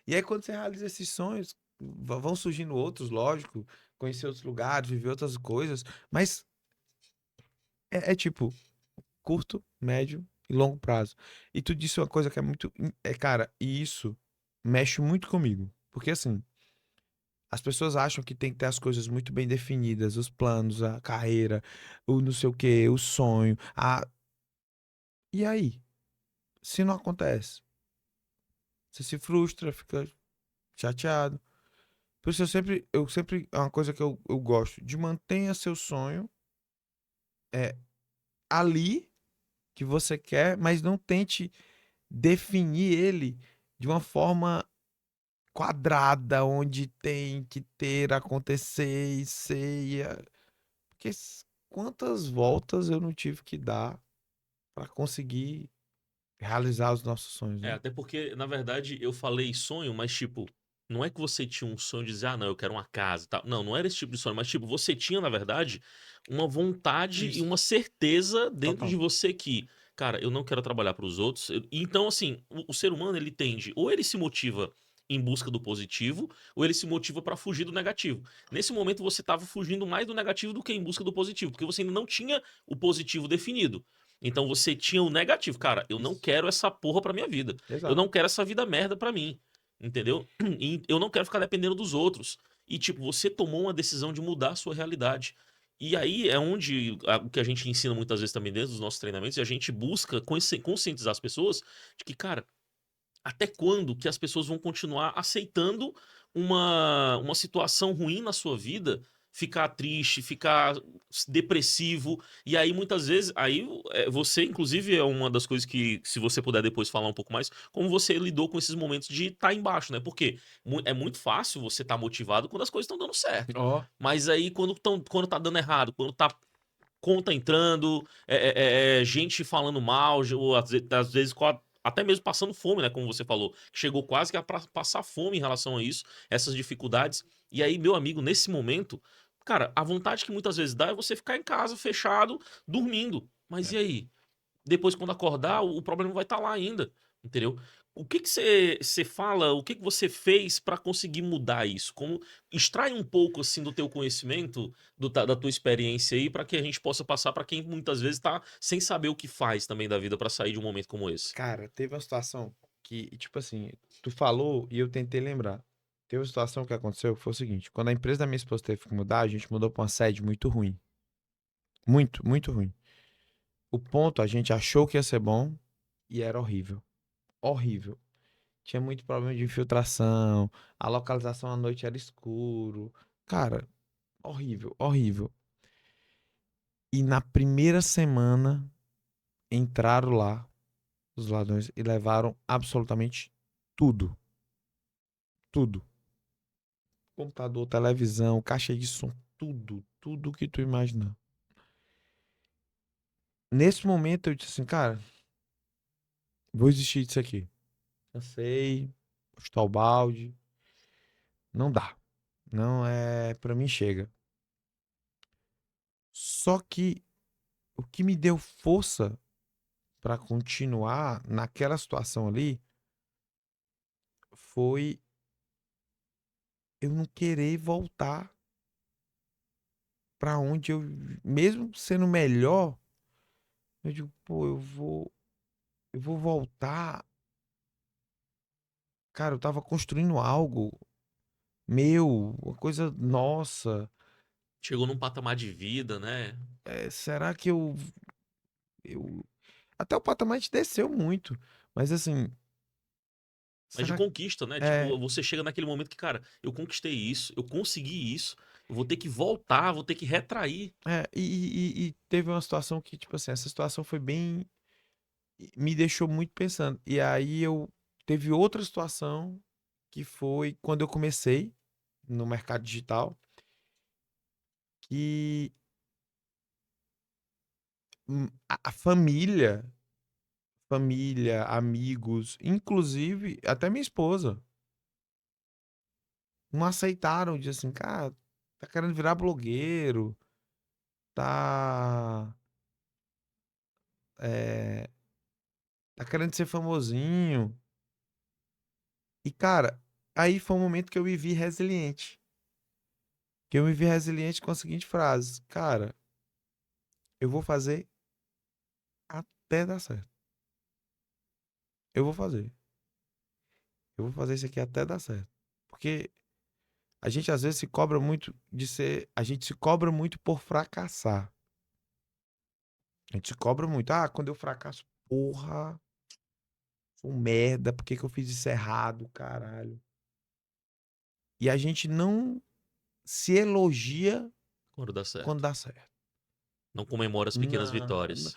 E aí, quando você realiza esses sonhos. vão surgindo outros, lógico, conhecer outros lugares, viver outras coisas, mas é tipo curto, médio e longo prazo. E tu disse uma coisa que é muito, cara, e isso mexe muito comigo, porque assim, as pessoas acham que tem que ter as coisas muito bem definidas, os planos, a carreira, o não sei o quê, o sonho, e aí, se não acontece, você se frustra, fica chateado. Por isso eu sempre, é uma coisa que eu gosto, de mantenha seu sonho é ali que você quer, mas não tente definir ele de uma forma quadrada, onde tem que ter, acontecer e ser. Porque quantas voltas eu não tive que dar para conseguir realizar os nossos sonhos, É, né? até porque, na verdade, eu falei sonho, mas tipo, não é que você tinha um sonho de dizer, ah, não, eu quero uma casa e tal. Não, não era esse tipo de sonho, mas tipo, você tinha, na verdade, uma vontade e Isso. uma certeza dentro Total. de você que, cara, eu não quero trabalhar para os outros. Então, assim, o ser humano, ele tende, ou ele se motiva em busca do positivo, ou ele se motiva para fugir do negativo. Nesse momento, você estava fugindo mais do negativo do que em busca do positivo, porque você ainda não tinha o positivo definido. Então você tinha o negativo. Cara, eu não Isso. quero essa porra pra minha vida. Eu Exato. não quero essa vida merda pra mim. Entendeu? E eu não quero ficar dependendo dos outros. E, tipo, você tomou uma decisão de mudar a sua realidade. E aí é onde o que a gente ensina muitas vezes também dentro dos nossos treinamentos, e a gente busca conscientizar as pessoas de que, cara, até quando que as pessoas vão continuar aceitando uma situação ruim na sua vida, ficar triste, ficar depressivo, e aí muitas vezes, aí você inclusive é uma das coisas que, se você puder depois falar um pouco mais, como você lidou com esses momentos de estar embaixo, né? Porque é muito fácil você estar motivado quando as coisas estão dando certo. Ó, Mas aí quando tá dando errado, quando tá conta entrando, gente falando mal, ou às vezes até mesmo passando fome, né? Como você falou, chegou quase que a passar fome em relação a isso, essas dificuldades. E aí, meu amigo, nesse momento, cara, a vontade que muitas vezes dá é você ficar em casa, fechado, dormindo. Mas é. e aí? Depois, quando acordar, o problema vai estar lá ainda, entendeu? O que que você fala, o que que você fez para conseguir mudar isso? Como extrai um pouco assim do teu conhecimento, da tua experiência aí, para que a gente possa passar para quem muitas vezes tá sem saber o que faz também da vida para sair de um momento como esse. Cara, teve uma situação que, tipo assim, tu falou e eu tentei lembrar. Teve uma situação que aconteceu, que foi o seguinte, quando a empresa da minha esposa teve que mudar, a gente mudou pra uma sede muito ruim. Muito, muito ruim. O ponto, a gente achou que ia ser bom e era horrível. Horrível. Tinha muito problema de infiltração, a localização à noite era escuro. Cara, horrível, horrível. E na primeira semana entraram lá os ladrões e levaram absolutamente tudo, tudo. Computador, televisão, caixa de som, tudo, tudo que tu imaginar. Nesse momento eu disse assim, cara, vou desistir disso aqui. Cansei, vou chutar o balde, não dá. Não é, pra mim chega. Só que o que me deu força pra continuar naquela situação ali foi eu não querer voltar pra onde eu, mesmo sendo melhor, eu digo, pô, eu vou voltar. Cara, eu tava construindo algo meu, uma coisa nossa. Chegou num patamar de vida, né? Será que eu. Até o patamar a gente desceu muito. Mas assim, Mas de será que. conquista, né? É, Tipo, você chega naquele momento que, cara, eu conquistei isso, eu consegui isso, eu vou ter que voltar, vou ter que retrair. e teve uma situação que, tipo assim, essa situação foi bem. Me deixou muito pensando. E aí eu. Teve outra situação que foi quando eu comecei no mercado digital, que a família, amigos, inclusive até minha esposa, não aceitaram, disse assim, cara, tá querendo virar blogueiro, tá, é, tá querendo ser famosinho. E, cara, Aí foi um momento que eu me vi resiliente. Que eu me vi resiliente com a seguinte frase: cara, eu vou fazer até dar certo. Eu vou fazer. Eu vou fazer isso aqui até dar certo. Porque a gente às vezes se cobra muito de ser. A gente se cobra muito por fracassar. A gente se cobra muito. Ah, quando eu fracasso, porra, sou um merda, por que que eu fiz isso errado, caralho? E a gente não se elogia Quando dá quando certo. dá certo. Não comemora as pequenas Não, vitórias.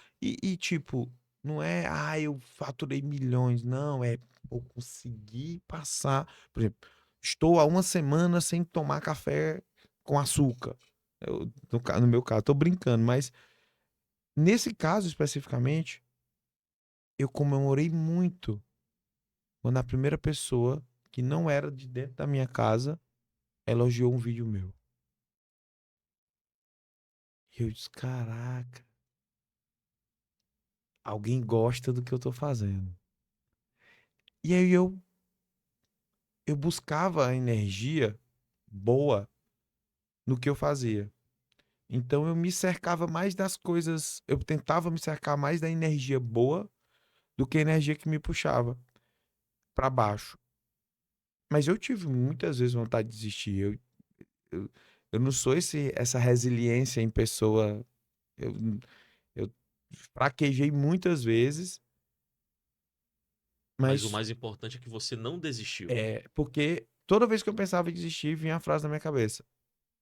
tipo, não é, ah, eu faturei milhões. Não, é, eu consegui passar. Por exemplo, estou há uma semana sem tomar café com açúcar. No meu caso, tô brincando, mas nesse caso especificamente, eu comemorei muito quando a primeira pessoa que não era de dentro da minha casa elogiou um vídeo meu. E eu disse, caraca, alguém gosta do que eu tô fazendo. E aí eu buscava a energia boa no que eu fazia. Então eu me cercava mais das coisas, eu tentava me cercar mais da energia boa do que a energia que me puxava para baixo. Mas eu tive muitas vezes vontade de desistir. Eu, eu não sou essa resiliência em pessoa. Eu, eu fraquejei muitas vezes, Mas o mas mais importante é que você não desistiu. é porque toda vez que eu pensava em desistir, vinha a frase na minha cabeça: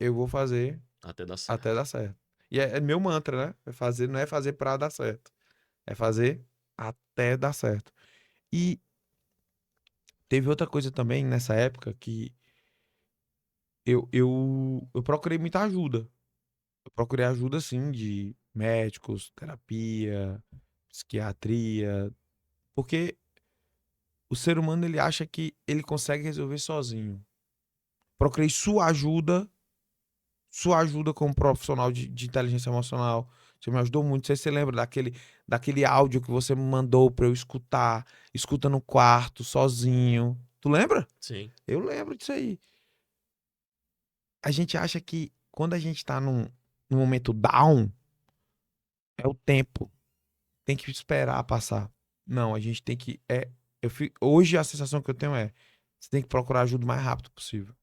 eu vou fazer Até dar até certo. dar certo. E é meu mantra, né? É fazer, não é fazer pra dar certo. É fazer até dar certo. E teve outra coisa também nessa época que eu procurei muita ajuda. Eu procurei ajuda, assim, de médicos, terapia, psiquiatria, porque o ser humano ele acha que ele consegue resolver sozinho. Procurei sua ajuda como profissional de inteligência emocional. Você me ajudou muito. Não sei se você lembra daquele áudio que você me mandou pra eu escutar, escuta no quarto, sozinho. Tu lembra? Sim. Eu lembro disso aí. A gente acha que quando a gente tá num momento down, é o tempo. Tem que esperar passar. Não, a gente tem que. Hoje a sensação que eu tenho é: você tem que procurar ajuda o mais rápido possível.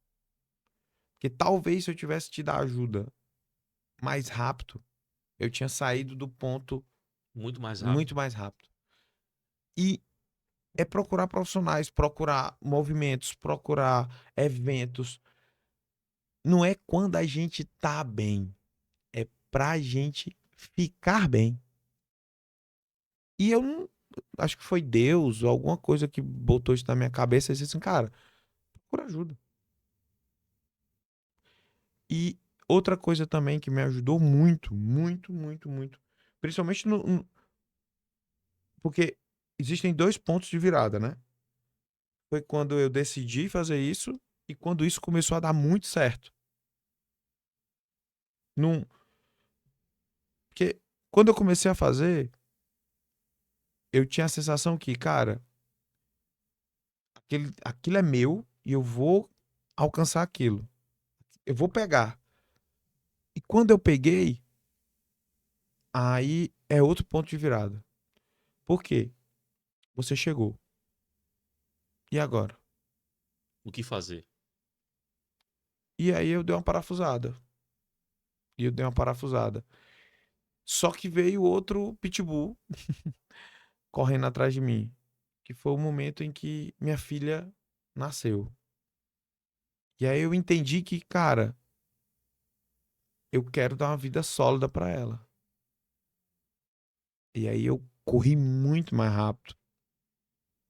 Porque talvez se eu tivesse te dar ajuda mais rápido, eu tinha saído do ponto Muito mais muito rápido. mais rápido. E é procurar profissionais, procurar movimentos, procurar eventos. Não é quando a gente tá bem, é pra gente ficar bem. E eu não, acho que foi Deus ou alguma coisa que botou isso na minha cabeça e disse assim, cara, procura ajuda. E outra coisa também que me ajudou muito, muito, muito, muito, principalmente porque existem dois pontos de virada, né? Foi quando eu decidi fazer isso e quando isso começou a dar muito certo. Não, porque quando eu comecei a fazer, eu tinha a sensação que, cara, aquilo é meu e eu vou alcançar aquilo. Eu vou pegar. E quando eu peguei, aí é outro ponto de virada. Por quê? Você chegou. E agora? O que fazer? E aí eu dei uma parafusada. E eu dei uma parafusada. Só que veio outro pitbull correndo atrás de mim. Que foi o momento em que minha filha nasceu. E aí eu entendi que, cara, eu quero dar uma vida sólida pra ela. E aí eu corri muito mais rápido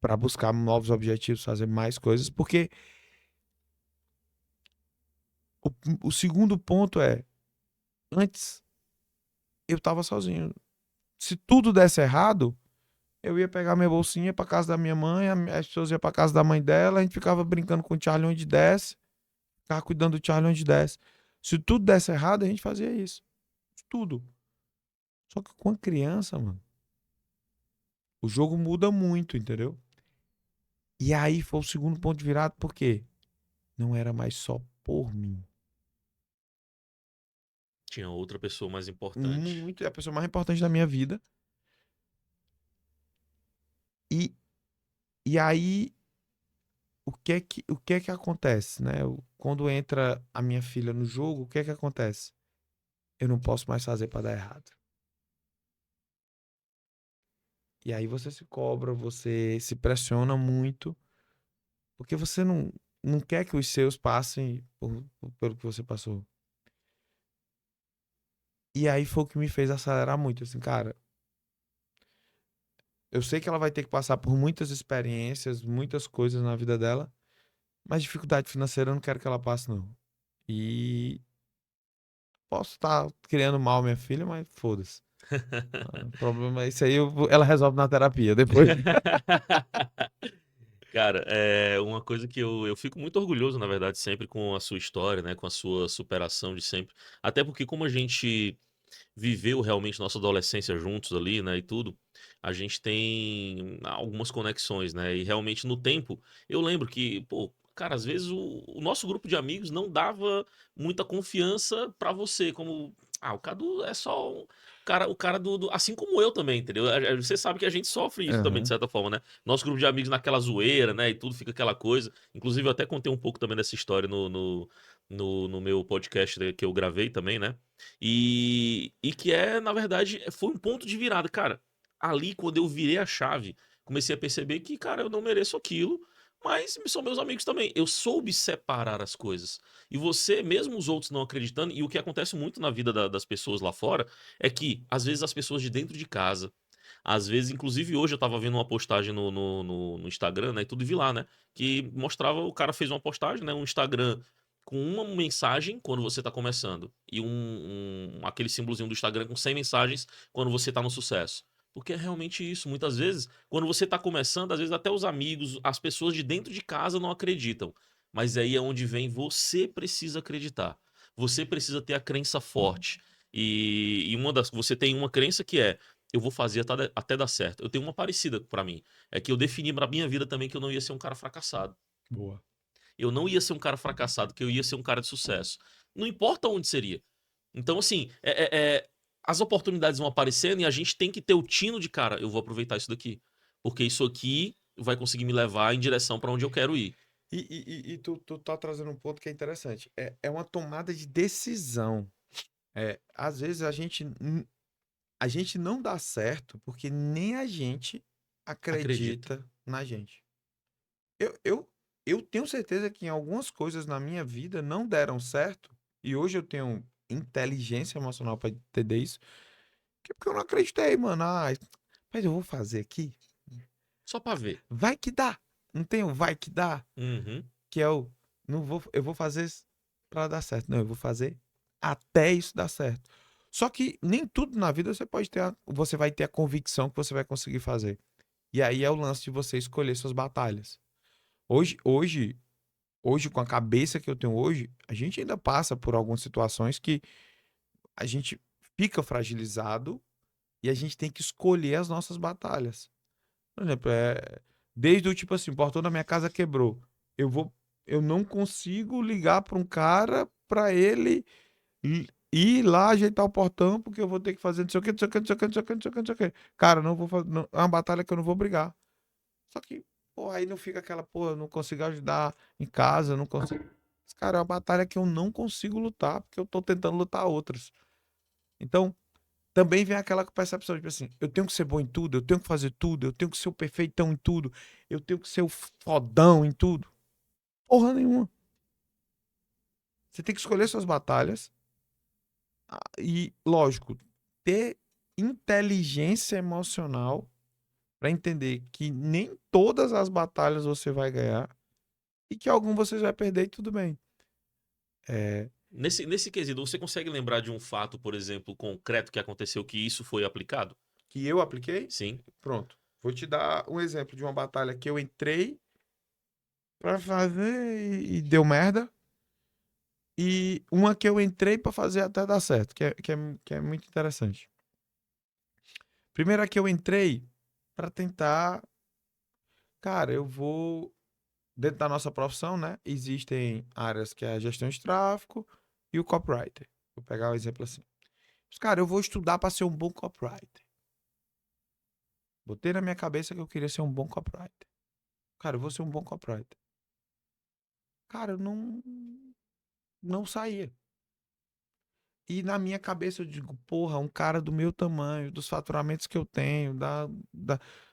pra buscar novos objetivos, fazer mais coisas, porque o, o segundo ponto é, antes eu tava sozinho. Se tudo desse errado, eu ia pegar minha bolsinha pra casa da minha mãe, as pessoas iam pra casa da mãe dela, a gente ficava brincando com o Charlie onde desce, ficava cuidando do Charlie onde desce. Se tudo desse errado, a gente fazia isso. Tudo. Só que com a criança, mano, o jogo muda muito, entendeu? E aí foi o segundo ponto de virada, por quê? não era mais só por mim. Tinha outra pessoa mais importante. Muito, é a pessoa mais importante da minha vida. E, e aí, o que é que acontece, né? Quando entra a minha filha no jogo, o que é que acontece? Eu não posso mais fazer para dar errado. E aí você se cobra, você se pressiona muito, porque você não quer que os seus passem pelo que você passou. E aí foi o que me fez acelerar muito, assim, cara. Eu sei que ela vai ter que passar por muitas experiências, muitas coisas na vida dela, mas dificuldade financeira eu não quero que ela passe, não. E posso estar criando mal minha filha, mas foda-se. O problema é isso aí, ela resolve na terapia depois. Cara, é uma coisa que eu fico muito orgulhoso, na verdade, sempre com a sua história, né? Com a sua superação de sempre. Até porque, como a gente viveu realmente nossa adolescência juntos ali, né? E tudo, a gente tem algumas conexões, né? E realmente no tempo, eu lembro que, pô, cara, às vezes o nosso grupo de amigos não dava muita confiança pra você, como. Ah, o Cadu é só o cara assim como eu também, entendeu? Você sabe que a gente sofre isso também, de Aham. certa forma, né? Nosso grupo de amigos naquela zoeira, né? E tudo fica aquela coisa. Inclusive, eu até contei um pouco também dessa história no meu podcast, né, que eu gravei também, né? E que na verdade, foi um ponto de virada. Cara, ali quando eu virei a chave, comecei a perceber que, cara, eu não mereço aquilo, mas são meus amigos também. Eu soube separar as coisas. E você, mesmo os outros não acreditando, e o que acontece muito na vida das pessoas lá fora, é que, às vezes, as pessoas de dentro de casa, às vezes, inclusive hoje eu tava vendo uma postagem no Instagram, né, e tudo vi lá, né, que mostrava, o cara fez uma postagem, né, um Instagram com uma mensagem quando você tá começando e aquele símbolozinho do Instagram com 100 mensagens quando você tá no sucesso. Porque é realmente isso. Muitas vezes, quando você tá começando, às vezes até os amigos, as pessoas de dentro de casa não acreditam. Mas aí é onde vem você precisa acreditar. Você precisa ter a crença forte. E você tem uma crença que é eu vou fazer até dar certo. Eu tenho uma parecida pra mim. É que eu defini pra minha vida também que eu não ia ser um cara fracassado. Boa. Eu não ia ser um cara fracassado, que eu ia ser um cara de sucesso. Não importa onde seria. Então, assim, as oportunidades vão aparecendo e a gente tem que ter o tino de, cara, eu vou aproveitar isso daqui. Porque isso aqui vai conseguir me levar em direção pra onde eu quero ir. E tu tá trazendo um ponto que é interessante. É uma tomada de decisão. Às vezes a gente não dá certo porque nem a gente Acredita. acredita na gente. Eu, eu, eu tenho certeza que em algumas coisas na minha vida não deram certo, e hoje eu tenho inteligência emocional para entender isso, que é porque eu não acreditei, mano. Mas eu vou fazer aqui, Só pra ver. vai que dá. Não tem o vai que dá, Uhum. que é o não vou, eu vou fazer para dar certo. Não, eu vou fazer até isso dar certo. Só que nem tudo na vida você vai ter a convicção que você vai conseguir fazer. E aí é o lance de você escolher suas batalhas. Hoje, hoje, hoje, com a cabeça que eu tenho hoje, a gente ainda passa por algumas situações que a gente fica fragilizado e a gente tem que escolher as nossas batalhas. Por exemplo, desde o tipo assim, o portão da minha casa quebrou. Eu vou, eu não consigo ligar para um cara para ele ir lá ajeitar o portão porque eu vou ter que fazer não sei o que, não sei o que, não sei o que, não sei o que, não sei o que, não sei o que. Cara, não vou fazer, é uma batalha que eu não vou brigar. Só que, pô, aí não fica aquela, pô, eu não consigo ajudar em casa, eu não consigo. Cara, é uma batalha que eu não consigo lutar, porque eu tô tentando lutar outras. Então, também vem aquela percepção, tipo assim, eu tenho que ser bom em tudo, eu tenho que fazer tudo, eu tenho que ser o perfeitão em tudo, eu tenho que ser o fodão em tudo. Porra nenhuma. Você tem que escolher suas batalhas e, lógico, ter inteligência emocional para entender que nem todas as batalhas você vai ganhar e que algum você vai perder e tudo bem. É, Nesse quesito, você consegue lembrar de um fato, por exemplo, concreto que aconteceu que isso foi aplicado? que eu apliquei? Sim. Pronto. Vou te dar um exemplo de uma batalha que eu entrei pra fazer e deu merda. E uma que eu entrei pra fazer até dar certo, que é muito interessante. Primeira que eu entrei pra tentar, cara, eu vou dentro da nossa profissão, né, existem áreas que é a gestão de tráfego e o copywriter. Vou pegar um exemplo assim. Mas, cara, eu vou estudar para ser um bom copywriter. Botei na minha cabeça que eu queria ser um bom copywriter. Cara, eu vou ser um bom copywriter. Cara, eu não saía. E na minha cabeça eu digo, porra, um cara do meu tamanho, dos faturamentos que eu tenho,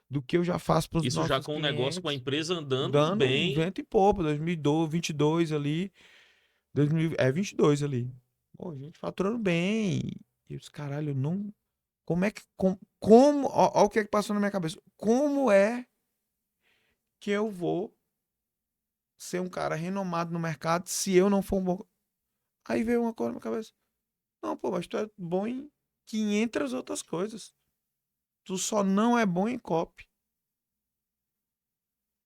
do que eu já faço para os Isso já nossos com o negócio, com a clientes, empresa andando dando bem. vento e pouco, 2022 ali, 22 ali. Pô, gente faturando bem. E os caralho, eu não. Como é que. Ó o que é que passou na minha cabeça. Como é que eu vou ser um cara renomado no mercado se eu não for um bom. Aí veio uma coisa na minha cabeça. Não, pô, mas tu é bom em 500 outras coisas. Tu só não é bom em copy.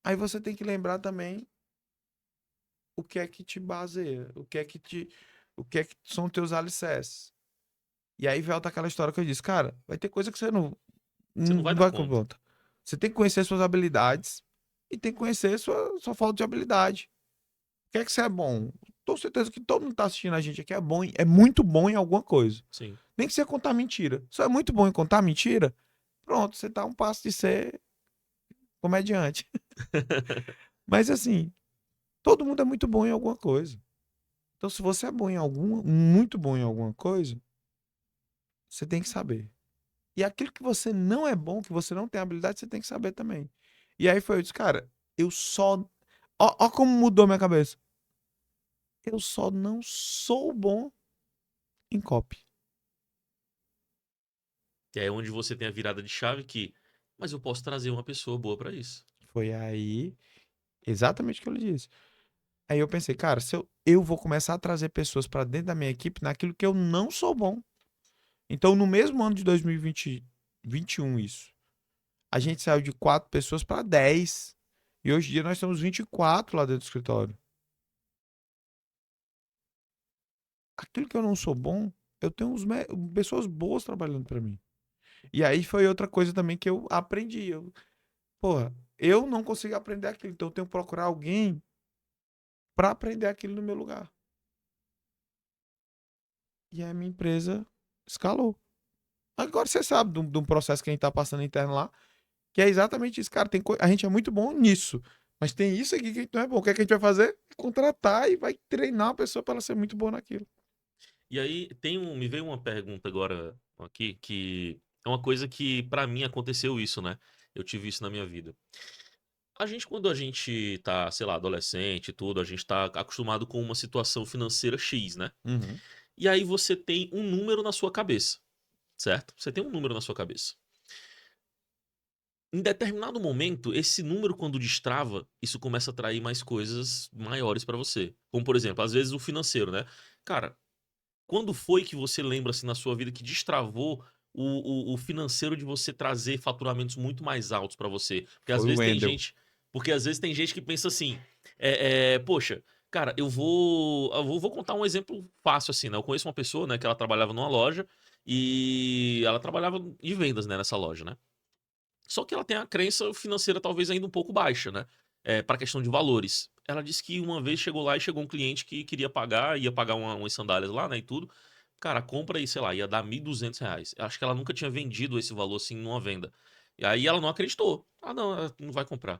Aí você tem que lembrar também o que é que te baseia, o que é que são teus alicerces. E aí volta aquela história que eu disse, cara, vai ter coisa que você Você não vai não dar vai conta. conta. Você tem que conhecer suas habilidades e tem que conhecer sua falta de habilidade. O que é que você é bom? Tô certeza que todo mundo que tá assistindo a gente aqui é bom, é muito bom em alguma coisa. Sim. Nem que você contar mentira. Só é muito bom em contar mentira. Pronto, você tá a um passo de ser comediante. Mas assim, todo mundo é muito bom em alguma coisa. Então, se você é bom em alguma, muito bom em alguma coisa, você tem que saber. E aquilo que você não é bom, que você não tem habilidade, você tem que saber também. E aí foi, eu disse, cara, eu só. Ó como mudou minha cabeça. Eu só não sou bom em copy. E é onde você tem a virada de chave que, mas eu posso trazer uma pessoa boa pra isso. Foi aí exatamente o que eu lhe disse. Aí eu pensei, cara, se eu vou começar a trazer pessoas para dentro da minha equipe naquilo que eu não sou bom. Então, no mesmo ano de 2021, isso, a gente saiu de 4 pessoas para 10. E hoje em dia nós temos 24 lá dentro do escritório. Aquilo que eu não sou bom, eu tenho pessoas boas trabalhando para mim. E aí foi outra coisa também que eu aprendi. Porra, eu não consigo aprender aquilo, então eu tenho que procurar alguém para aprender aquilo no meu lugar. E aí a minha empresa escalou. Agora você sabe de um processo que a gente tá passando interno lá, que é exatamente isso, cara. A gente é muito bom nisso, mas tem isso aqui que a gente não é bom. O que é que a gente vai fazer? Contratar e vai treinar a pessoa para ela ser muito boa naquilo. E aí me veio uma pergunta agora aqui que é uma coisa que pra mim aconteceu isso, né? Eu tive isso na minha vida. A gente, quando a gente tá, sei lá, adolescente e tudo, a gente tá acostumado com uma situação financeira X, né? Uhum. E aí você tem um número na sua cabeça, certo? Você tem um número na sua cabeça. Em determinado momento, esse número, quando destrava, isso começa a atrair mais coisas maiores pra você. Como, por exemplo, às vezes o financeiro, né? Cara, quando foi que você lembra, assim, na sua vida que destravou o financeiro de você trazer faturamentos muito mais altos pra você? Porque às Foi o vezes tem Wendel. gente, porque às vezes tem gente que pensa assim, poxa, cara, vou contar um exemplo fácil assim, né? Eu conheço uma pessoa, né, que ela trabalhava numa loja e ela trabalhava de vendas, né, nessa loja, né? Só que ela tem a crença financeira talvez ainda um pouco baixa, né? Para questão de valores. Ela disse que uma vez chegou lá e chegou um cliente que queria pagar, ia pagar umas sandálias lá, né, e tudo. Cara, compra aí, sei lá, ia dar R$ 1.200. Eu acho que ela nunca tinha vendido esse valor assim numa venda. E aí ela não acreditou. Ah, não, ela não vai comprar.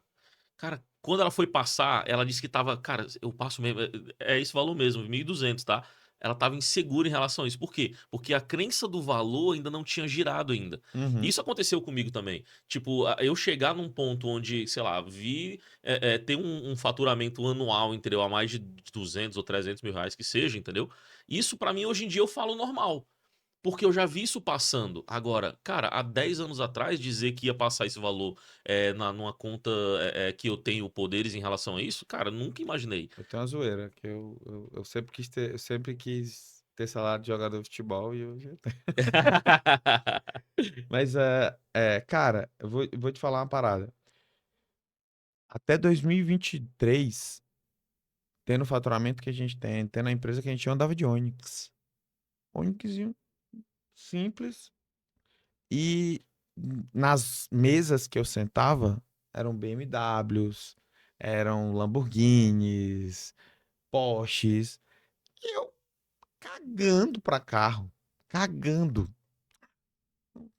Cara, quando ela foi passar, ela disse que tava, cara, eu passo mesmo, é esse valor mesmo, 1.200, tá? Ela tava insegura em relação a isso. Por quê? Porque a crença do valor ainda não tinha girado ainda. Uhum. Isso aconteceu comigo também. Tipo, eu chegar num ponto onde, sei lá, vi ter um faturamento anual entre eu a mais de 200 ou 300 mil reais que seja, entendeu? Isso pra mim hoje em dia eu falo normal. Porque eu já vi isso passando. Agora, cara, há 10 anos atrás, dizer que ia passar esse valor numa conta que eu tenho poderes em relação a isso, cara, nunca imaginei. Eu tenho uma zoeira, que eu sempre quis ter salário de jogador de futebol e eu já tenho. Mas, cara, eu vou te falar uma parada. Até 2023, tendo o faturamento que a gente tem, tendo a empresa que a gente tinha, eu andava de Onix. Onixzinho simples. E nas mesas que eu sentava, eram BMWs, eram Lamborghinis, Porsches, e eu cagando pra carro, cagando.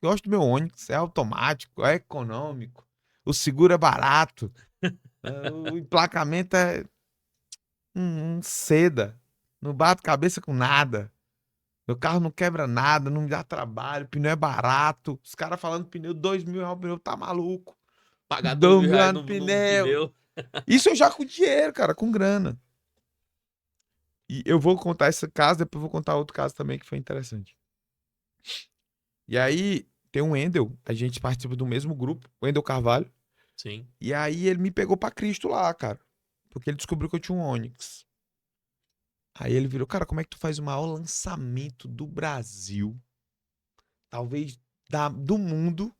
Gosto do meu Onix, é automático, é econômico, o seguro é barato, o emplacamento é seda, não bato cabeça com nada. Meu carro não quebra nada, não me dá trabalho, pneu é barato. Os caras falando pneu, R$ 2.000 o pneu, tá maluco. Pagar dois dois mil mil reais reais no num pneu. pneu. Isso eu já com dinheiro, cara, com grana. E eu vou contar esse caso, depois eu vou contar outro caso também que foi interessante. E aí, tem um Wendel, a gente participa do mesmo grupo, o Wendel Carvalho. Sim. E aí ele me pegou pra Cristo lá, cara. Porque ele descobriu que eu tinha um Onix. Aí ele virou, cara, como é que tu faz o maior lançamento do Brasil? Talvez do mundo.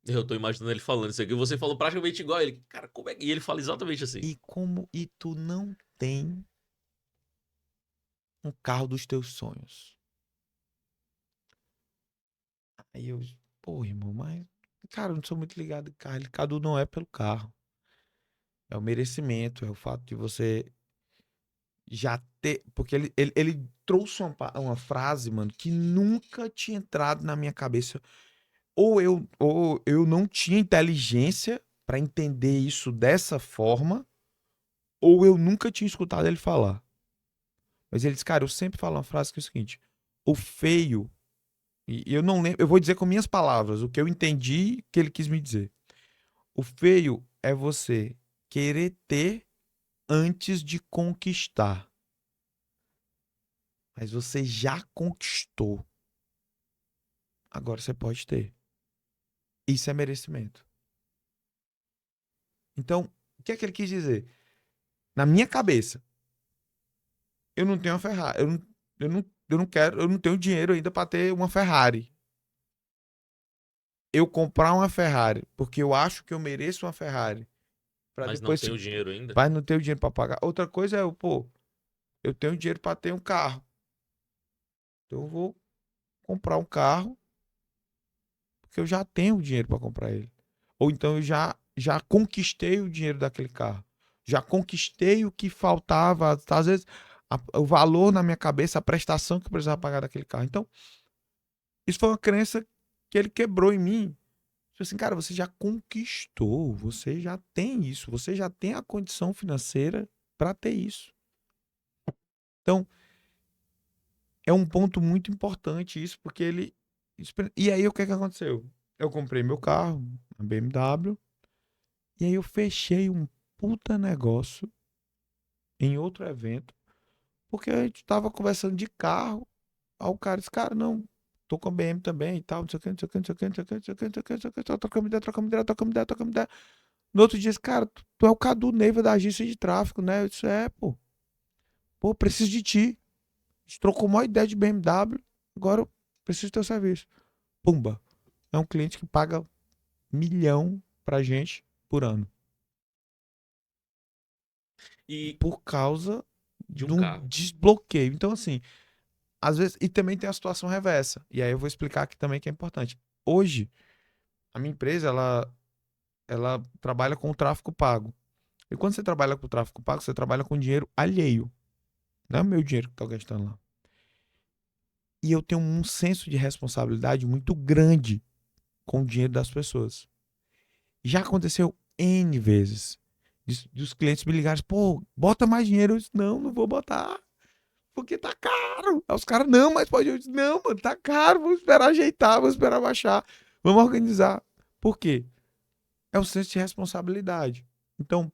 Eu tô imaginando ele falando isso aqui. Você falou praticamente igual a ele. Cara, como é que. E ele fala exatamente assim. E tu não tem um carro dos teus sonhos. Aí eu, pô, irmão, mas, cara, eu não sou muito ligado em carro. Cadu não é pelo carro. É o merecimento, é o fato de você já ter. Porque ele trouxe uma frase, mano, que nunca tinha entrado na minha cabeça. Ou eu não tinha inteligência pra entender isso dessa forma, ou eu nunca tinha escutado ele falar. Mas ele disse, cara, eu sempre falo uma frase que é o seguinte: o feio, e eu não lembro, eu vou dizer com minhas palavras, o que eu entendi que ele quis me dizer. O feio é você querer ter antes de conquistar. Mas você já conquistou. Agora você pode ter. Isso é merecimento. Então, o que é que ele quis dizer? Na minha cabeça, eu não tenho uma Ferrari. Eu não quero, eu não tenho dinheiro ainda para ter uma Ferrari. Eu comprar uma Ferrari porque eu acho que eu mereço uma Ferrari para Mas não depois tem o dinheiro ainda. vai não ter o dinheiro para pagar. Outra coisa é, pô, eu tenho dinheiro para ter um carro. Então eu vou comprar um carro porque eu já tenho o dinheiro para comprar ele. Ou então eu já conquistei o dinheiro daquele carro. Já conquistei o que faltava, às vezes o valor na minha cabeça, a prestação que eu precisava pagar daquele carro. Então, isso foi uma crença que ele quebrou em mim. Tipo assim, cara, você já conquistou, você já tem isso, você já tem a condição financeira para ter isso. Então, é um ponto muito importante isso, porque ele. E aí, o que é que aconteceu? Eu comprei meu carro, a BMW, e aí eu fechei um puta negócio em outro evento, porque a gente tava conversando de carro, aí o cara disse, cara, não, tô com a BM também e tal, não sei o que, não sei o que, não sei o que, não sei o que, não sei o que, não sei o que, não sei o que, trocando ideia, trocando ideia, trocando ideia, trocando ideia. No outro dia, esse cara, tu é o Cadu Neiva da agência de tráfego, né? Eu disse, pô. Pô, preciso de ti. A gente trocou uma ideia de BMW, agora eu preciso do teu serviço. Pumba. É um cliente que paga 1 milhão pra gente por ano. E Por causa de de um um carro. desbloqueio. Então, assim, às vezes. E também tem a situação reversa. E aí eu vou explicar aqui também que é importante. Hoje, a minha empresa, ela trabalha com o tráfego pago. E quando você trabalha com o tráfego pago, você trabalha com dinheiro alheio. Não é o meu dinheiro que tá gastando lá. E eu tenho um senso de responsabilidade muito grande com o dinheiro das pessoas. Já aconteceu N vezes. Dos clientes me ligarem, pô, bota mais dinheiro. Eu disse, não vou botar. Porque tá caro. Aí os caras, não, mas pode. Eu disse, não, mano, tá caro. Vamos esperar ajeitar, vamos esperar baixar. Vamos organizar. Por quê? É um senso de responsabilidade. Então,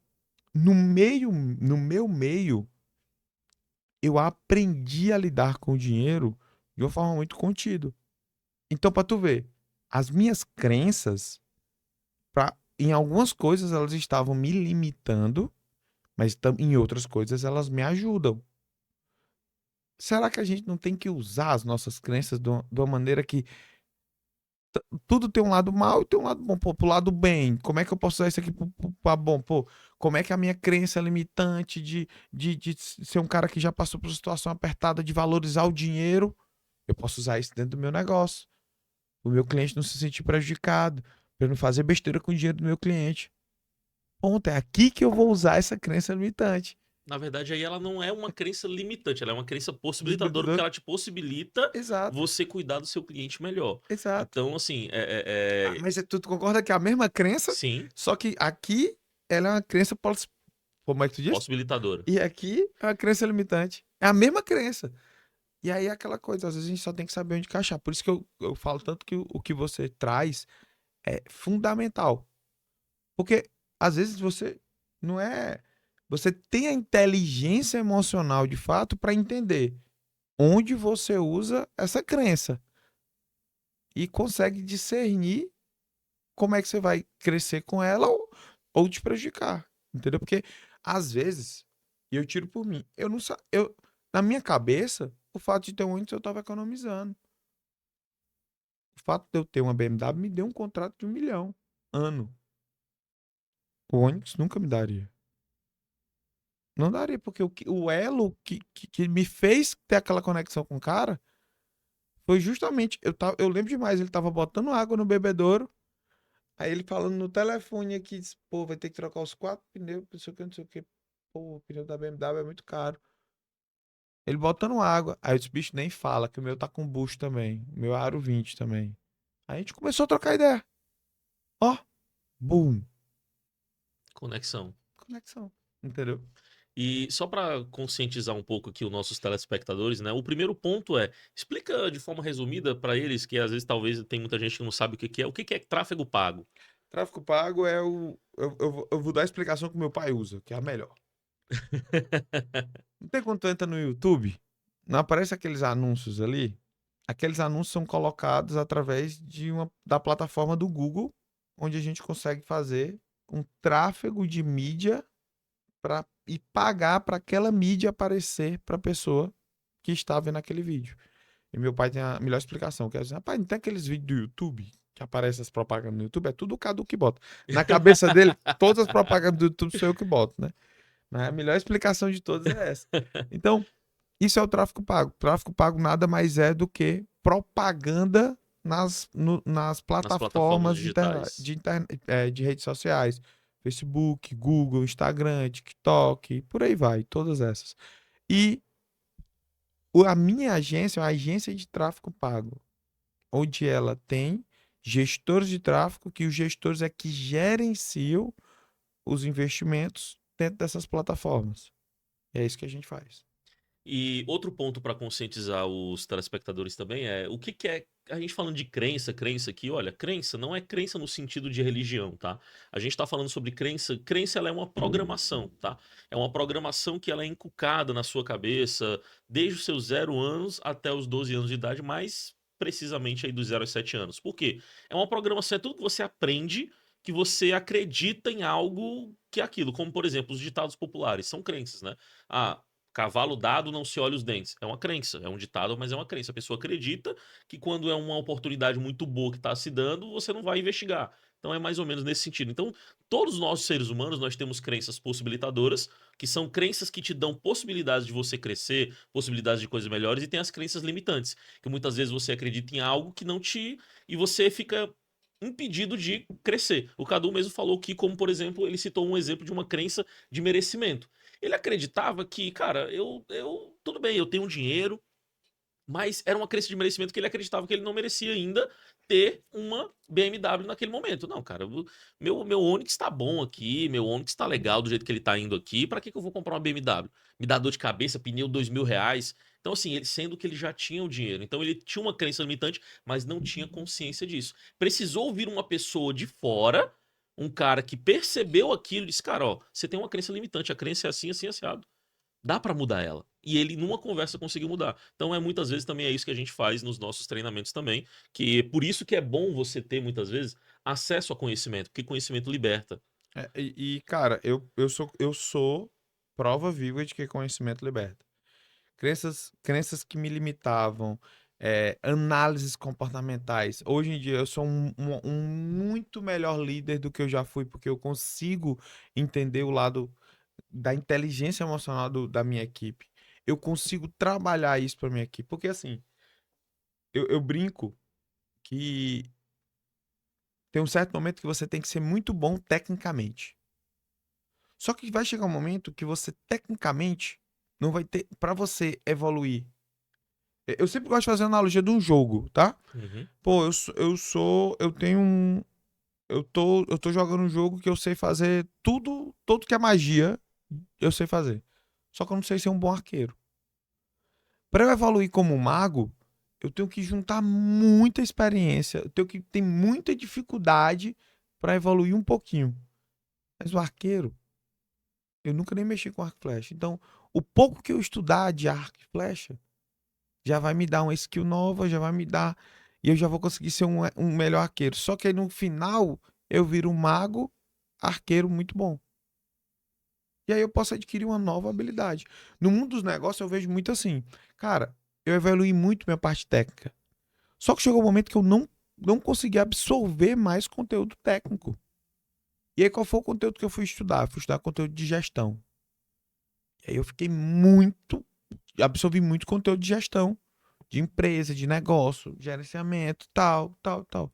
no meu meio, eu aprendi a lidar com o dinheiro de uma forma muito contida. Então, pra tu ver, as minhas crenças, em algumas coisas elas estavam me limitando, mas em outras coisas elas me ajudam. Será que a gente não tem que usar as nossas crenças de uma maneira que tudo tem um lado mal e tem um lado bom? Pô, pro lado bem, como é que eu posso usar isso aqui pra bom? Pô, como é que a minha crença limitante de ser um cara que já passou por situação apertada, de valorizar o dinheiro, eu posso usar isso dentro do meu negócio? O meu cliente não se sentir prejudicado, para não fazer besteira com o dinheiro do meu cliente. ponto. É aqui que eu vou usar essa crença limitante. Na verdade, aí ela não é uma crença limitante, ela é uma crença possibilitadora, porque Possibilitador. ela te possibilita Exato, você cuidar do seu cliente melhor. exato. Então, assim, Mas tu concorda que é a mesma crença, sim, só que aqui ela é uma crença, como é que tu disse? possibilitadora. E aqui é uma crença limitante. É a mesma crença. E aí é aquela coisa, às vezes a gente só tem que saber onde encaixar. Por isso que eu falo tanto que o que você traz é fundamental. Porque às vezes você não é. Você tem a inteligência emocional de fato para entender onde você usa essa crença e consegue discernir como é que você vai crescer com ela ou te prejudicar. Entendeu? Porque às vezes, e eu tiro por mim, eu não sa- eu na minha cabeça, o fato de ter um Onix eu estava economizando. O fato de eu ter uma BMW me deu um contrato de 1 milhão ano. O Onix nunca me daria. Não daria, porque o elo que me fez ter aquela conexão com o cara foi justamente. Eu lembro demais, ele tava botando água no bebedouro. Aí ele falando no telefone aqui, disse, pô, vai ter que trocar os 4 pneus, não sei o que, não sei o que. Pô, o pneu da BMW é muito caro. Ele botando água. Aí eu disse, bicho, nem fala, que o meu tá com bucho também. O meu é Aro 20 também. Aí a gente começou a trocar ideia. Ó, boom. Conexão. Conexão. Entendeu? E só para conscientizar um pouco aqui os nossos telespectadores, né? O primeiro ponto é, explica de forma resumida para eles, que às vezes talvez tem muita gente que não sabe o que é tráfego pago. Tráfego pago é o. Eu vou dar a explicação que meu pai usa, que é a melhor. Não tem quando tu entra no YouTube, não aparece aqueles anúncios ali? Aqueles anúncios são colocados através da plataforma do Google, onde a gente consegue fazer um tráfego de mídia e pagar para aquela mídia aparecer para a pessoa que está vendo aquele vídeo. E meu pai tem a melhor explicação, que é assim, rapaz, não tem aqueles vídeos do YouTube que aparecem as propagandas no YouTube? É tudo o Cadu que bota. Na cabeça dele, todas as propagandas do YouTube sou eu que boto, né? Mas a melhor explicação de todas é essa. Então, isso é o tráfego pago. Tráfego pago nada mais é do que propaganda nas Nas plataformas plataformas digitais. de redes sociais. Facebook, Google, Instagram, TikTok, por aí vai, todas essas. E a minha agência é uma agência de tráfego pago, onde ela tem gestores de tráfego, que os gestores é que gerenciam os investimentos dentro dessas plataformas. É isso que a gente faz. E outro ponto para conscientizar os telespectadores também é o que, que é. A gente falando de crença, crença aqui, olha, crença não é crença no sentido de religião, tá? A gente tá falando sobre crença, crença ela é uma programação, tá? É uma programação que ela é inculcada na sua cabeça desde os seus 0 anos até os 12 anos de idade, mais precisamente aí dos 0 aos 7 anos. Por quê? É uma programação, é tudo que você aprende que você acredita em algo que é aquilo, como por exemplo, os ditados populares, são crenças, né? Ah, cavalo dado não se olha os dentes. É uma crença, é um ditado, mas é uma crença. A pessoa acredita que quando é uma oportunidade muito boa que está se dando, você não vai investigar. Então é mais ou menos nesse sentido. Então, todos nós seres humanos, nós temos crenças possibilitadoras, que são crenças que te dão possibilidades de você crescer, possibilidades de coisas melhores, e tem as crenças limitantes, que muitas vezes você acredita em algo que não te... e você fica impedido de crescer. O Cadu mesmo falou que, como por exemplo, ele citou um exemplo de uma crença de merecimento. Ele acreditava que, cara, tudo bem, eu tenho um dinheiro, mas era uma crença de merecimento que ele acreditava que ele não merecia ainda ter uma BMW naquele momento. Não, cara, meu Onix tá bom aqui, meu Onix tá legal do jeito que ele tá indo aqui, pra que eu vou comprar uma BMW? Me dá dor de cabeça, pneu R$ 2.000. Então, assim, ele sendo que ele já tinha o dinheiro. Então, ele tinha uma crença limitante, mas não tinha consciência disso. Precisou vir uma pessoa de fora, um cara que percebeu aquilo e disse, cara, ó, você tem uma crença limitante, a crença é assim, assim, assado. Dá pra mudar ela. E ele, numa conversa, conseguiu mudar. Então, muitas vezes também é isso que a gente faz nos nossos treinamentos também. Que por isso que é bom você ter, muitas vezes, acesso a conhecimento, porque conhecimento liberta. Cara, eu sou prova viva de que conhecimento liberta. Crenças que me limitavam, análises comportamentais. Hoje em dia eu sou um muito melhor líder do que eu já fui, porque eu consigo entender o lado da inteligência emocional da minha equipe. Eu consigo trabalhar isso para minha equipe. Porque assim, eu brinco que tem um certo momento que você tem que ser muito bom tecnicamente. Só que vai chegar um momento que você, tecnicamente, não vai ter. Pra você evoluir. Eu sempre gosto de fazer a analogia de um jogo, tá? Uhum. Pô, eu tenho um. Eu tô jogando um jogo que eu sei fazer tudo que é magia, eu sei fazer. Só que eu não sei ser um bom arqueiro. Pra eu evoluir como mago, eu tenho que juntar muita experiência, eu tenho que ter muita dificuldade pra evoluir um pouquinho. Mas o arqueiro, eu nunca nem mexi com arco e flecha. Então, o pouco que eu estudar de arco e flecha já vai me dar uma skill nova, já vai me dar. E eu já vou conseguir ser um melhor arqueiro. Só que aí no final eu viro um mago, arqueiro muito bom. E aí eu posso adquirir uma nova habilidade. No mundo dos negócios eu vejo muito assim. Cara, eu evoluí muito minha parte técnica. Só que chegou um momento que eu não consegui absorver mais conteúdo técnico. E aí qual foi o conteúdo que eu fui estudar? Eu fui estudar conteúdo de gestão. E aí eu fiquei muito. Absorvi muito conteúdo de gestão. De empresa, de negócio, gerenciamento, tal, tal, tal.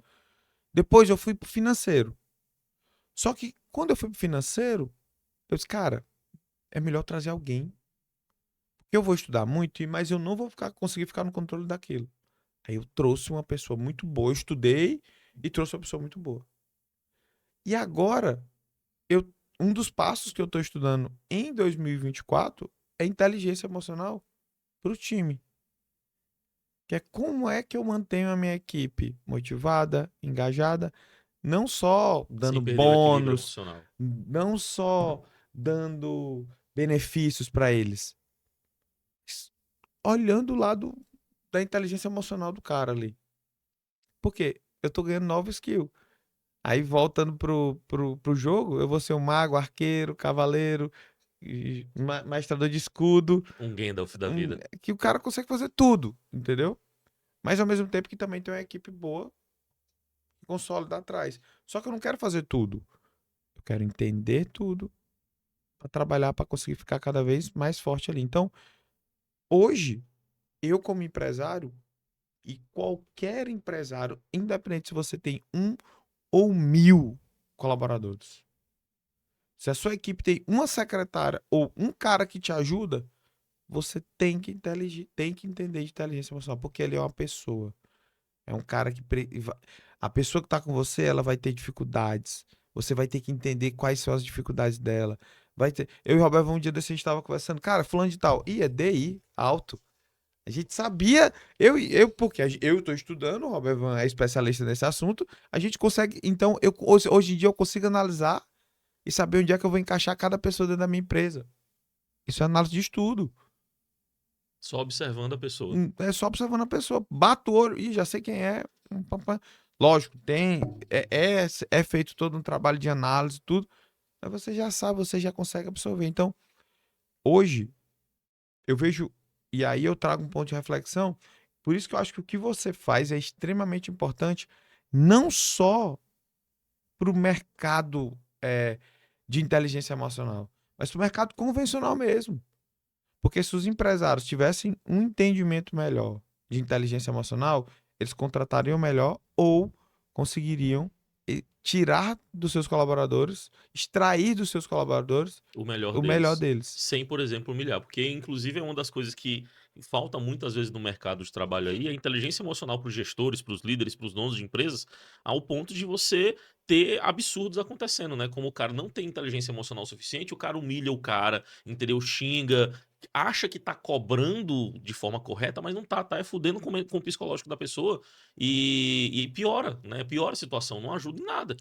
Depois eu fui pro financeiro. Só que quando eu fui pro financeiro, eu disse, cara, é melhor trazer alguém. Porque eu vou estudar muito, mas eu não vou conseguir ficar no controle daquilo. Aí eu trouxe uma pessoa muito boa, eu estudei e trouxe uma pessoa muito boa. E agora, eu, um dos passos que eu estou estudando em 2024 é inteligência emocional para o time. Que é como é que eu mantenho a minha equipe motivada, engajada, não só dando Sem perder o equilíbrio bônus, emocional. não só dando benefícios para eles, olhando o lado da inteligência emocional do cara ali. Por quê? Eu tô ganhando nova skill. Aí voltando pro jogo, eu vou ser um mago, arqueiro, cavaleiro, maestrador de escudo, Um Gandalf da vida. que o cara consegue fazer tudo, entendeu? Mas ao mesmo tempo que também tem uma equipe boa que consolida atrás. Só que eu não quero fazer tudo. Eu quero entender tudo para trabalhar para conseguir ficar cada vez mais forte ali. Então, hoje, eu como empresário e qualquer empresário, independente se você tem um ou 1000 colaboradores, se a sua equipe tem uma secretária ou um cara que te ajuda, você tem que entender de inteligência emocional, porque ele é uma pessoa. É um cara que. A pessoa que tá com você, ela vai ter dificuldades. Você vai ter que entender quais são as dificuldades dela. Vai ter. Eu e o Roberto, um dia desse, a gente tava conversando, cara, fulano de tal. É DI, alto. A gente sabia, porque eu tô estudando, o Robert Van é especialista nesse assunto, a gente consegue, então, hoje em dia eu consigo analisar e saber onde é que eu vou encaixar cada pessoa dentro da minha empresa. Isso é análise de estudo. Só observando a pessoa. É só observando a pessoa. Bato o olho. Ih, já sei quem é. Lógico, tem. É feito todo um trabalho de análise, tudo. Mas você já sabe, você já consegue absorver. Então, hoje, eu vejo. E aí eu trago um ponto de reflexão. Por isso que eu acho que o que você faz é extremamente importante, não só para o mercado de inteligência emocional, mas para o mercado convencional mesmo. Porque se os empresários tivessem um entendimento melhor de inteligência emocional, eles contratariam melhor ou conseguiriam tirar dos seus colaboradores, extrair dos seus colaboradores O melhor o melhor deles. deles. Sem, por exemplo, humilhar. Porque, inclusive, é uma das coisas que falta muitas vezes no mercado de trabalho aí, a inteligência emocional para os gestores, para os líderes, para os donos de empresas, ao ponto de você ter absurdos acontecendo, né? Como o cara não tem inteligência emocional suficiente, o cara humilha o cara, entendeu? Xinga, acha que tá cobrando de forma correta, mas não tá, tá é fudendo com o psicológico da pessoa e piora, né? Piora a situação, não ajuda em nada.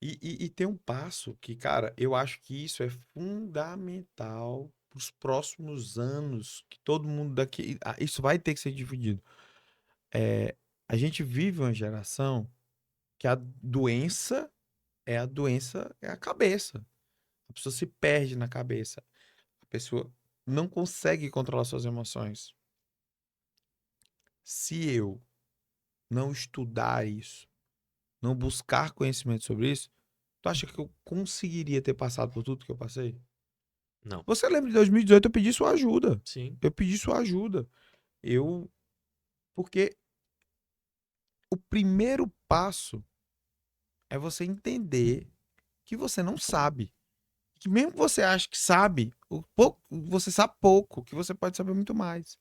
E tem um passo que, cara, eu acho que isso é fundamental para os próximos anos, que todo mundo daqui. Isso vai ter que ser dividido. É, a gente vive uma geração que a doença, é a cabeça. A pessoa se perde na cabeça. A pessoa não consegue controlar suas emoções. Se eu não estudar isso, não buscar conhecimento sobre isso, tu acha que eu conseguiria ter passado por tudo que eu passei? Não. Você lembra de 2018 eu pedi sua ajuda. Sim. Eu pedi sua ajuda. Eu porque o primeiro passo é você entender que você não sabe. que mesmo que você ache que sabe, o pouco, você sabe pouco, que você pode saber muito mais.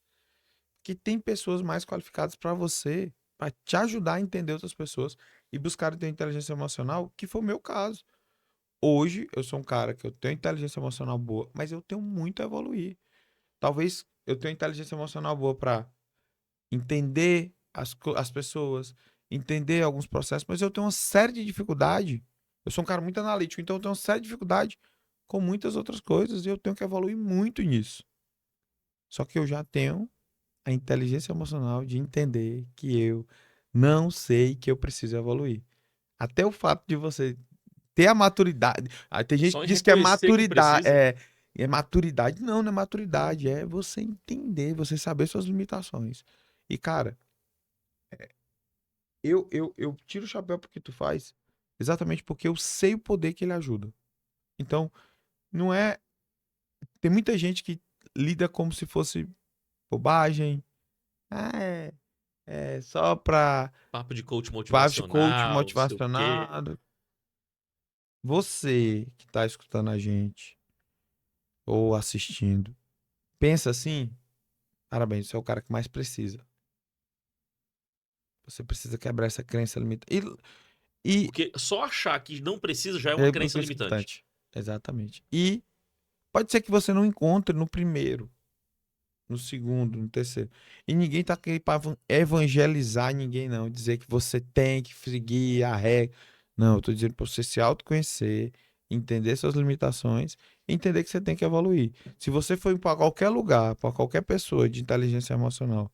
Que tem pessoas mais qualificadas para você, para te ajudar a entender outras pessoas e buscar ter inteligência emocional, que foi o meu caso. Hoje eu sou um cara que eu tenho inteligência emocional boa, mas eu tenho muito a evoluir. Talvez eu tenha inteligência emocional boa para entender as pessoas, entender alguns processos, mas eu tenho uma série de dificuldade. Eu sou um cara muito analítico, então eu tenho uma série de dificuldade com muitas outras coisas e eu tenho que evoluir muito nisso. Só que eu já tenho a inteligência emocional de entender que eu não sei que eu preciso evoluir. Até o fato de você ter a maturidade. Tem gente Só que em diz que é reconhecer que maturidade. precisa. É maturidade. Não, não é maturidade. É você entender, você saber suas limitações. E, cara, eu tiro o chapéu pro que tu faz exatamente porque eu sei o poder que ele ajuda. Então, não é. Tem muita gente que lida como se fosse bobagem. Ah, é só pra Papo de coach papo de coach motivacional, sei o quê. motivacional. Você que tá escutando a gente ou assistindo, pensa assim, parabéns, você é o cara que mais precisa. Você precisa quebrar essa crença limitante. E Porque só achar que não precisa já é uma é crença limitante. limitante. Exatamente. E pode ser que você não encontre no primeiro, no segundo, no terceiro. E ninguém tá aqui para evangelizar ninguém, não. Dizer que você tem que seguir a regra. Não, eu tô dizendo para você se autoconhecer, entender suas limitações, e entender que você tem que evoluir. Se você for para qualquer lugar, para qualquer pessoa de inteligência emocional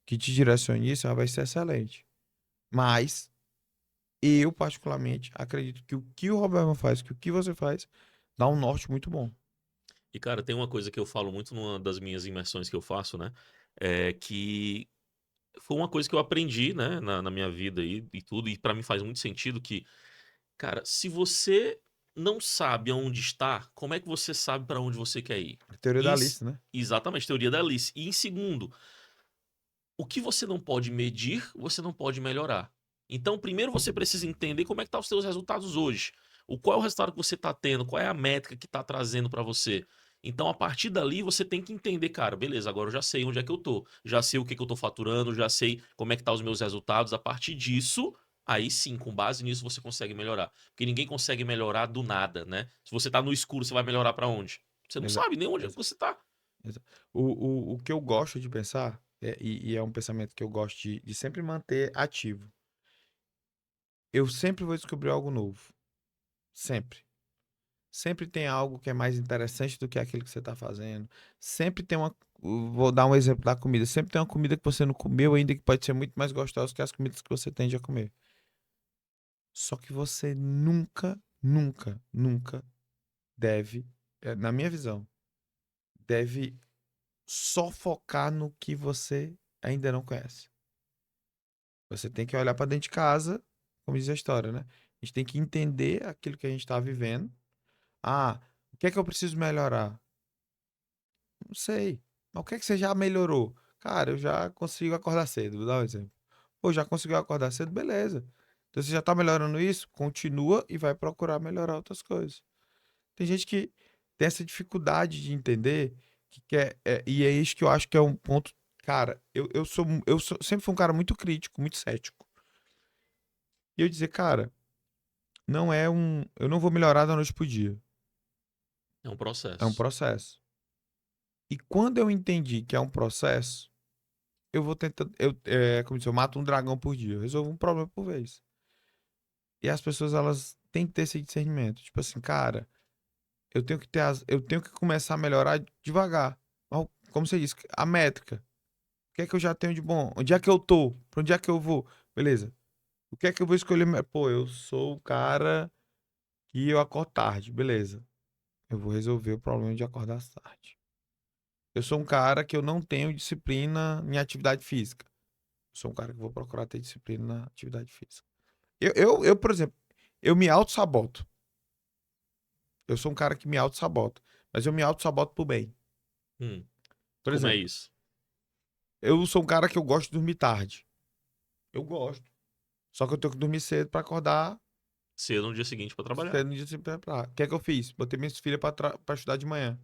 que te direcione isso, ela vai ser excelente. Mas eu, particularmente, acredito que o Roberto faz, que o que você faz, dá um norte muito bom. E, cara, tem uma coisa que eu falo muito numa das minhas imersões que eu faço, né? É que foi uma coisa que eu aprendi, né, na minha vida e tudo, e pra mim faz muito sentido que, cara, se você não sabe aonde está, como é que você sabe pra onde você quer ir? A teoria E da em Alice, né? exatamente, teoria da Alice. E em segundo, o que você não pode medir, você não pode melhorar. Então, primeiro você precisa entender como é que tá os seus resultados hoje. Qual é o resultado que você está tendo, qual é a métrica que está trazendo para você. Então, a partir dali, você tem que entender, cara, beleza, agora eu já sei onde é que eu tô, já sei o que que eu tô faturando, já sei como é que tá os meus resultados. A partir disso, aí sim, com base nisso, você consegue melhorar. Porque ninguém consegue melhorar do nada, né? Se você tá no escuro, você vai melhorar para onde? Você não Exa sabe nem onde exa você tá. exa o que eu gosto de pensar, e é um pensamento que eu gosto de sempre manter ativo. Eu sempre vou descobrir algo novo. Sempre. Sempre tem algo que é mais interessante do que aquilo que você está fazendo. Sempre tem uma. Vou dar um exemplo da comida. Sempre tem uma comida que você não comeu ainda que pode ser muito mais gostosa que as comidas que você tende a comer. Só que você nunca, nunca, nunca deve, na minha visão, deve só focar no que você ainda não conhece. Você tem que olhar para dentro de casa, como diz a história, né? A gente tem que entender aquilo que a gente está vivendo. Ah, o que é que eu preciso melhorar? Não sei. Mas o que é que você já melhorou? Cara, eu já consigo acordar cedo. Vou dar um exemplo. Pô, já conseguiu acordar cedo? Beleza. Então você já tá melhorando isso? Continua e vai procurar melhorar outras coisas. Tem gente que tem essa dificuldade de entender que quer, e é isso que eu acho que é um ponto. Cara, sempre fui um cara muito crítico, muito cético. E eu dizer, cara, não é um. Eu não vou melhorar da noite pro dia. É um É um processo. processo. E quando eu entendi que é um processo, eu vou tentando. Como se eu mato um dragão por dia. Eu resolvo um problema por vez. E as pessoas, elas têm que ter esse discernimento. Tipo assim, cara, eu tenho que começar a melhorar devagar. Como você disse, a métrica. O que é que eu já tenho de bom? Onde é que eu tô? Pra onde é que eu vou? Beleza. O que é que eu vou escolher? Pô, eu sou o cara que eu acordo tarde. Beleza. Eu vou resolver o problema de acordar tarde. Eu sou um cara que eu não tenho disciplina em atividade física. Eu sou um cara que vou procurar ter disciplina na atividade física. Por exemplo, eu me auto-saboto. Eu sou um cara que me auto-saboto. Mas eu me auto-saboto pro bem. Hum, Por como é exemplo, isso? eu sou um cara que eu gosto de dormir tarde. Eu gosto. Só que eu tenho que dormir cedo pra acordar cedo no dia seguinte pra trabalhar. Cedo no dia seguinte pra preparar. O que é que eu fiz? Botei minhas filhas pra estudar de manhã.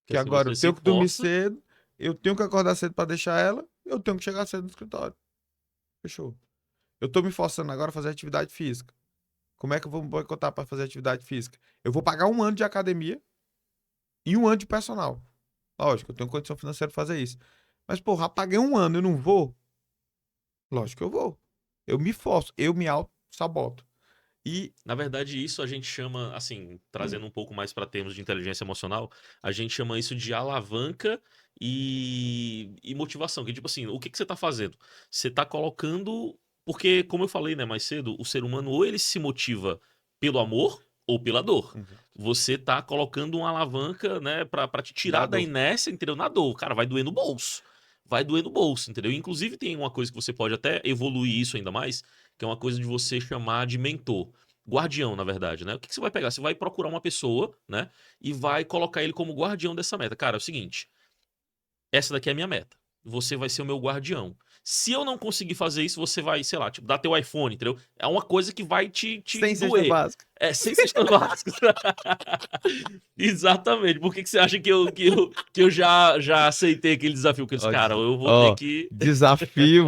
Porque Que assim agora eu você se tenho que dormir força. cedo, eu tenho que acordar cedo pra deixar ela, eu tenho que chegar cedo no escritório. Fechou. Eu tô me forçando agora a fazer atividade física. Como é que eu vou me boicotar pra fazer atividade física? Eu vou pagar um ano de academia e um ano de personal. Lógico, eu tenho condição financeira pra fazer isso. Mas, porra, paguei um ano, eu não vou? Lógico que eu vou. Eu me forço, eu me auto-saboto. E. Na verdade, isso a gente chama, assim, trazendo um pouco mais para termos de inteligência emocional, a gente chama isso de alavanca e motivação. Que tipo assim, o que que você tá fazendo? Você tá colocando. Porque, como eu falei, né, mais cedo, o ser humano ou ele se motiva pelo amor ou pela dor. Exato. Você tá colocando uma alavanca, né, pra te tirar da Dado. inércia, entendeu? Na dor. Cara, vai doer no bolso. Vai doer no bolso, entendeu? Inclusive, tem uma coisa que você pode até evoluir isso ainda mais, que é uma coisa de você chamar de mentor guardião, na verdade, né? O que que você vai pegar? Você vai procurar uma pessoa, né? E vai colocar ele como guardião dessa meta. Cara, é o seguinte, essa daqui é a minha meta. Você vai ser o meu guardião. Se eu não conseguir fazer isso, você vai, sei lá, tipo, dar teu iPhone, entendeu? É uma coisa que vai te Sem cesta doer. básica. É, sem cestas básicas. Exatamente. Por que que você acha que eu já aceitei aquele desafio? Porque eu disse, Ó, cara, eu vou ter ó, que. desafio,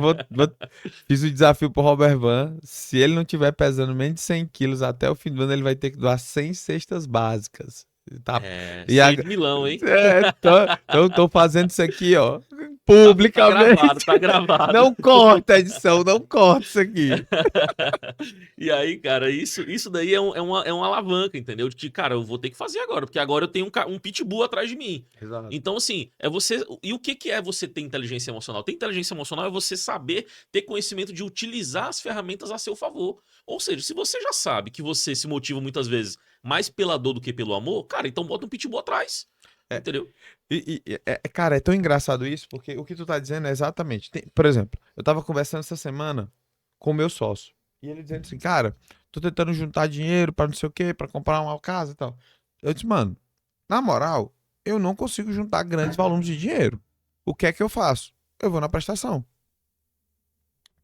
fiz o desafio pro Robert Van. Se ele não tiver pesando menos de 100 quilos até o fim do ano, ele vai ter que doar 100 cestas básicas. Tá? É, E a, 100 de Milão, hein? tô fazendo isso aqui, ó, Tá gravado, publicamente. tá gravado. Não corta, edição, não corta isso aqui. E aí, cara, isso daí é uma alavanca, entendeu? De que, cara, eu vou ter que fazer agora, porque agora eu tenho um pitbull atrás de mim. Exato. Então, assim, é você. E o que que é você ter inteligência emocional? Ter inteligência emocional é você saber ter conhecimento de utilizar as ferramentas a seu favor. Ou seja, se você já sabe que você se motiva muitas vezes mais pela dor do que pelo amor, cara, então bota um pitbull atrás. É, Entendeu? cara, é tão engraçado isso, porque o que tu tá dizendo é exatamente. Por exemplo, eu tava conversando essa semana com o meu sócio. E ele dizendo assim, cara, tô tentando juntar dinheiro pra não sei o quê, pra comprar uma casa e tal. Eu disse, mano, na moral, eu não consigo juntar grandes volumes de dinheiro. O que é que eu faço? Eu vou na prestação.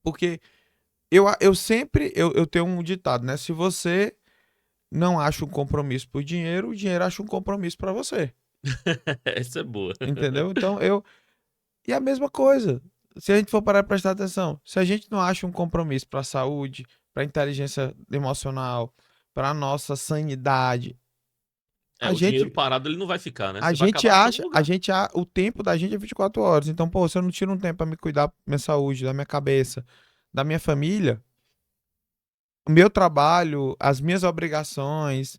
Porque eu sempre, eu tenho um ditado, né? Se você não acha um compromisso por dinheiro, o dinheiro acha um compromisso pra você. Essa é boa. Entendeu? Então eu. E a mesma coisa. Se a gente for parar para prestar atenção, se a gente não acha um compromisso para a saúde, para a inteligência emocional, para a nossa sanidade, É, a o dinheiro gente parado ele não vai ficar, né? a Você vai gente acabar achando um acha, lugar. o tempo da gente é 24 horas. Então, pô, se eu não tiro um tempo para me cuidar da minha saúde, da minha cabeça, da minha família, o meu trabalho, as minhas obrigações,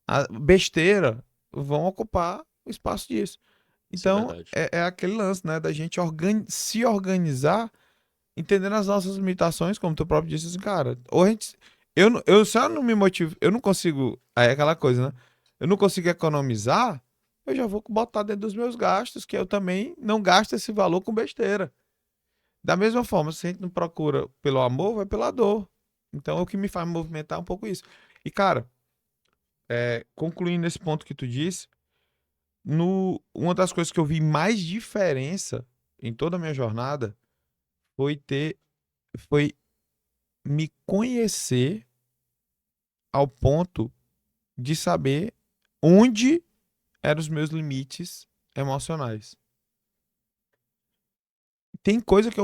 a besteira vão ocupar o espaço disso. Isso é Então, verdade. é aquele lance, né, da gente se organizar entendendo as nossas limitações, como tu próprio disse, assim, cara, ou a gente, eu só não me motivo, eu não consigo, aí é aquela coisa, né? Eu não consigo economizar, eu já vou botar dentro dos meus gastos, que eu também não gasto esse valor com besteira. Da mesma forma, se a gente não procura pelo amor, vai pela dor. Então, é o que me faz movimentar um pouco isso. E, cara, concluindo esse ponto que tu disse, uma das coisas que eu vi mais diferença em toda a minha jornada foi foi me conhecer ao ponto de saber onde eram os meus limites emocionais. Tem coisa que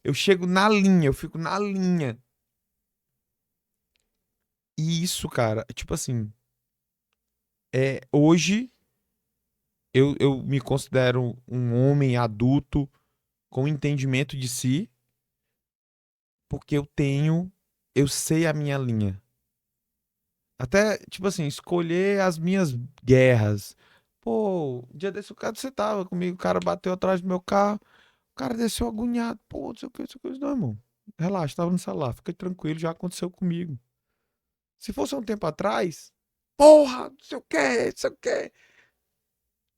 eu chego na linha, eu fico na linha. E isso, cara, tipo assim, hoje eu me considero um homem adulto com entendimento de si, porque eu sei a minha linha. Até, tipo assim, escolher as minhas guerras. Pô, um dia desse o cara, você tava comigo, o cara bateu atrás do meu carro, o cara desceu agoniado. Pô, não sei o que, não sei o que. Não, irmão, relaxa, tava no celular, fica tranquilo, já aconteceu comigo. Se fosse um tempo atrás, porra, não sei o que, não sei o que.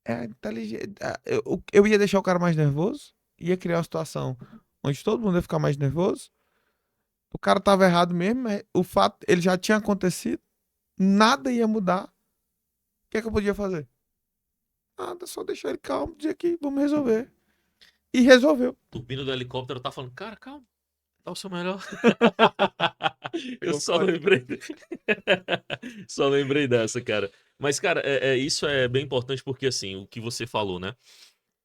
É inteligente. Eu ia deixar o cara mais nervoso, ia criar uma situação onde todo mundo ia ficar mais nervoso. O cara tava errado mesmo, o fato, ele já tinha acontecido, nada ia mudar. O que é que eu podia fazer? Nada, só deixar ele calmo, dizer que vamos resolver. E resolveu. Turbina do helicóptero tá falando, cara, calma, dá o seu melhor. Eu Pegou só forte. lembrei. Só lembrei dessa, cara. Mas, cara, isso é bem importante porque, assim, o que você falou, né?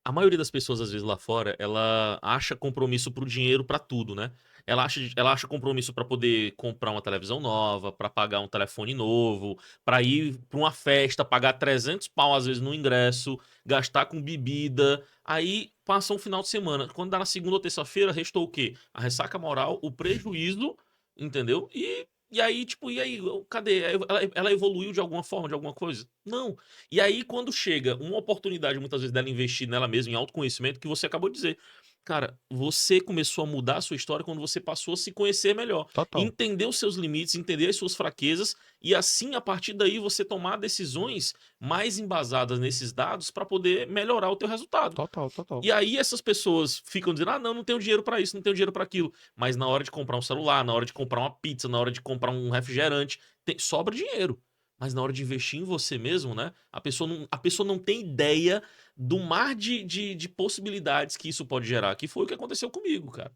A maioria das pessoas, às vezes, lá fora, ela acha compromisso pro dinheiro pra tudo, né? Ela acha compromisso pra poder comprar uma televisão nova, pra pagar um telefone novo, pra ir pra uma festa, pagar 300 pau, às vezes, no ingresso, gastar com bebida. Aí passa um final de semana. Quando dá na segunda ou terça-feira, restou o quê? A ressaca moral, o prejuízo, entendeu? E aí, tipo, e aí, cadê? Ela evoluiu de alguma forma, de alguma coisa? Não. E aí, quando chega uma oportunidade, muitas vezes, dela investir nela mesma, em autoconhecimento, que você acabou de dizer. Cara, você começou a mudar a sua história quando você passou a se conhecer melhor. Total, Entender os seus limites, entender as suas fraquezas, e assim, a partir daí, você tomar decisões mais embasadas nesses dados para poder melhorar o teu resultado. total, total. E aí essas pessoas ficam dizendo: "Ah, não, não tenho dinheiro pra isso, não tenho dinheiro pra aquilo". Mas na hora de comprar um celular, na hora de comprar uma pizza, na hora de comprar um refrigerante, sobra dinheiro. Mas na hora de investir em você mesmo, né? A pessoa não tem ideia do mar de possibilidades que isso pode gerar. Que foi o que aconteceu comigo, cara.